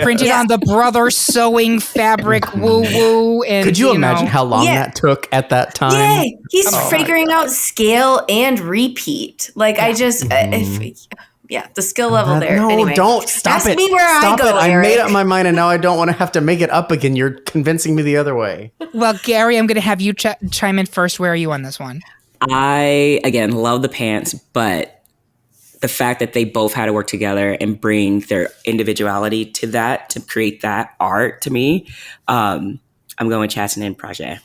printed on the brother sewing fabric woo-woo. And Could you imagine know, how long Yeah. that took at that time? Yay! He's figuring out scale and repeat. Like I just, the skill level there. No, Anyway, don't stop ask it. me where Stop I go. it. I Eric. made up my mind, and now I don't want to have to make it up again. You're convincing me the other way. Well, Gary, I'm going to have you chime in first. Where are you on this one? I, again, love the pants, but the fact that they both had to work together and bring their individuality to that, to create that art to me, I'm going with Chasten and Prajay.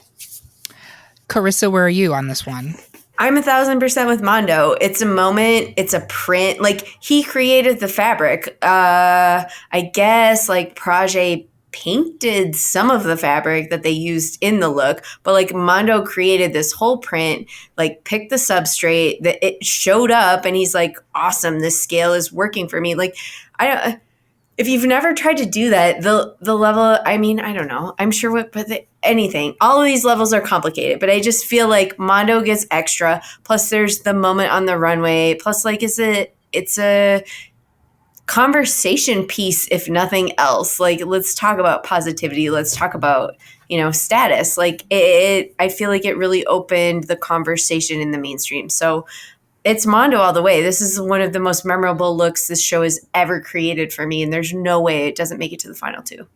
Carissa, where are you on this one? I'm 1,000% with Mondo. It's a moment. It's a print. Like he created the fabric. I guess like Prajay painted some of the fabric that they used in the look, but like Mondo created this whole print, like picked the substrate that it showed up and he's like, awesome. This scale is working for me. Like if you've never tried to do that, the level, I mean, I don't know. I'm sure anything. All of these levels are complicated, but I just feel like Mondo gets extra. Plus there's the moment on the runway. Plus like it's a conversation piece, if nothing else. Like let's talk about positivity. Let's talk about, status. Like I feel like it really opened the conversation in the mainstream. So it's Mondo all the way. This is one of the most memorable looks this show has ever created for me, and there's no way it doesn't make it to the final two.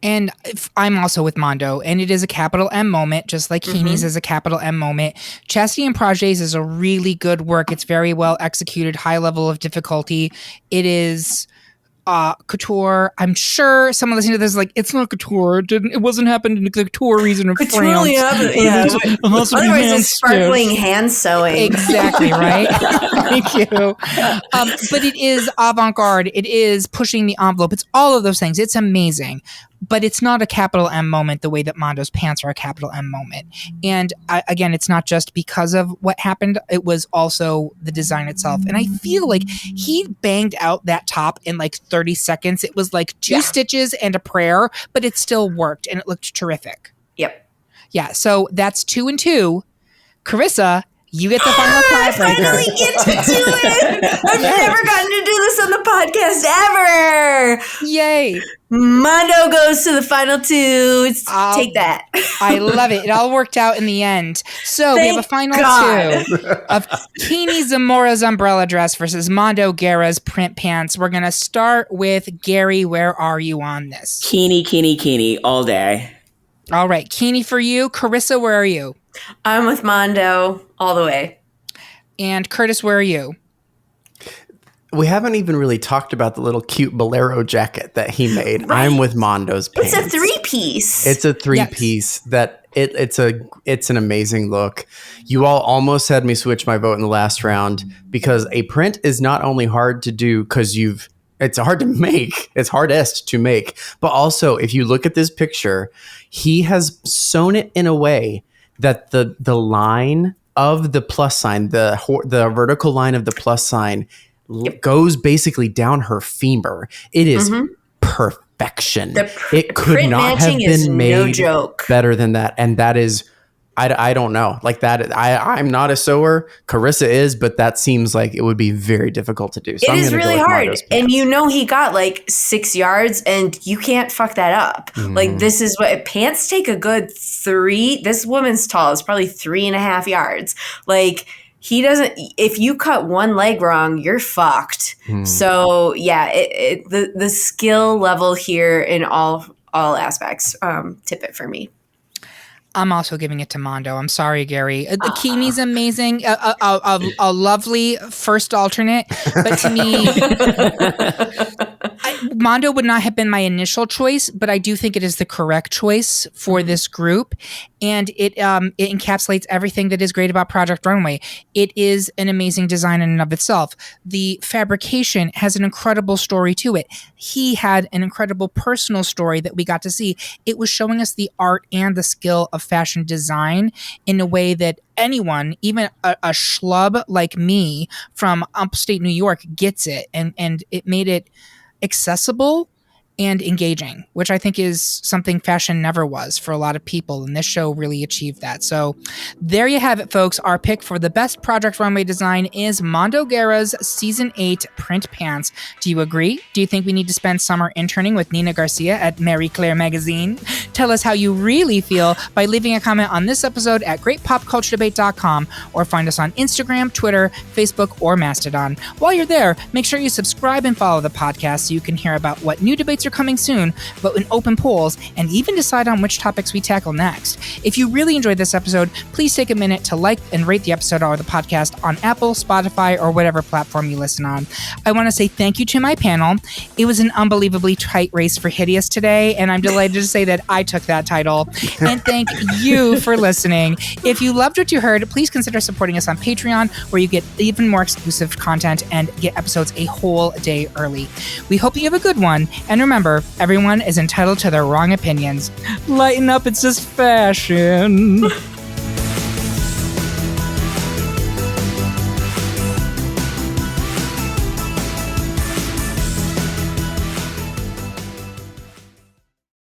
And I'm also with Mondo, and it is a capital M moment, just like Keeney's is a capital M moment. Chastity and Prajay's is a really good work. It's very well executed, high level of difficulty. It is couture. I'm sure someone listening to this is like, it's not couture. It wasn't happened in the couture region of France. Otherwise it's sparkling hand sewing. Exactly, right? Thank you. But it is avant-garde. It is pushing the envelope. It's all of those things. It's amazing. But it's not a capital M moment the way that Mondo's pants are a capital M moment. And again, it's not just because of what happened. It was also the design itself. And I feel like he banged out that top in like 30 seconds. It was like two stitches and a prayer, but it still worked and it looked terrific. Yep. Yeah, so that's 2 and 2. Carissa, you get the final I tiebreaker. finally get to do it. I've never gotten to do this on the podcast ever. Yay. Mondo goes to the final two. Take that. I love it. It all worked out in the end. So we have a final two of Keeney Zamora's umbrella dress versus Mondo Guerra's print pants. We're going to start with Gary. Where are you on this? Keeney, all day. All right. Keeney for you. Carissa, where are you? I'm with Mondo all the way. And Curtis, where are you? We haven't even really talked about the little cute bolero jacket that he made. Right. I'm with Mondo's pants. It's a three-piece. It's a three-piece that it's an amazing look. You all almost had me switch my vote in the last round because a print is not only hard to do because it's hard to make. It's hardest to make. But also, if you look at this picture, he has sewn it in a way that the line of the plus sign, the vertical line of the plus sign goes basically down her femur. It is perfection. It could not have been made better than that. And that is, I don't know. Like that, I'm not a sewer. Carissa is, but that seems like it would be very difficult to do. So it is really hard. And he got like 6 yards and you can't fuck that up. Like this is what pants take a good 3. This woman's tall is probably 3.5 yards. Like he doesn't, if you cut one leg wrong, you're fucked. So yeah, the skill level here in all aspects, tip it for me. I'm also giving it to Mondo. I'm sorry, Gary. The Keeney's amazing. A lovely first alternate. But to me, Mondo would not have been my initial choice, but I do think it is the correct choice for this group. And it encapsulates everything that is great about Project Runway. It is an amazing design in and of itself. The fabrication has an incredible story to it. He had an incredible personal story that we got to see. It was showing us the art and the skill of fashion design in a way that anyone, even a schlub like me from upstate New York, gets it. And it made it accessible and engaging, which I think is something fashion never was for a lot of people. And this show really achieved that. So there you have it, folks. Our pick for the best Project Runway design is Mondo Guerra's Season 8 print pants. Do you agree? Do you think we need to spend summer interning with Nina Garcia at Marie Claire magazine? Tell us how you really feel by leaving a comment on this episode at greatpopculturedebate.com or find us on Instagram, Twitter, Facebook, or Mastodon. While you're there, make sure you subscribe and follow the podcast so you can hear about what new debates are coming soon, vote in open polls, and even decide on which topics we tackle next. If you really enjoyed this episode, please take a minute to like and rate the episode or the podcast on Apple, Spotify, or whatever platform you listen on. I want to say thank you to my panel. It was an unbelievably tight race for Hideous today, and I'm delighted to say that I took that title. And thank you for listening. If you loved what you heard, please consider supporting us on Patreon, where you get even more exclusive content and get episodes a whole day early. We hope you have a good one, and remember, everyone is entitled to their wrong opinions. Lighten up, it's just fashion.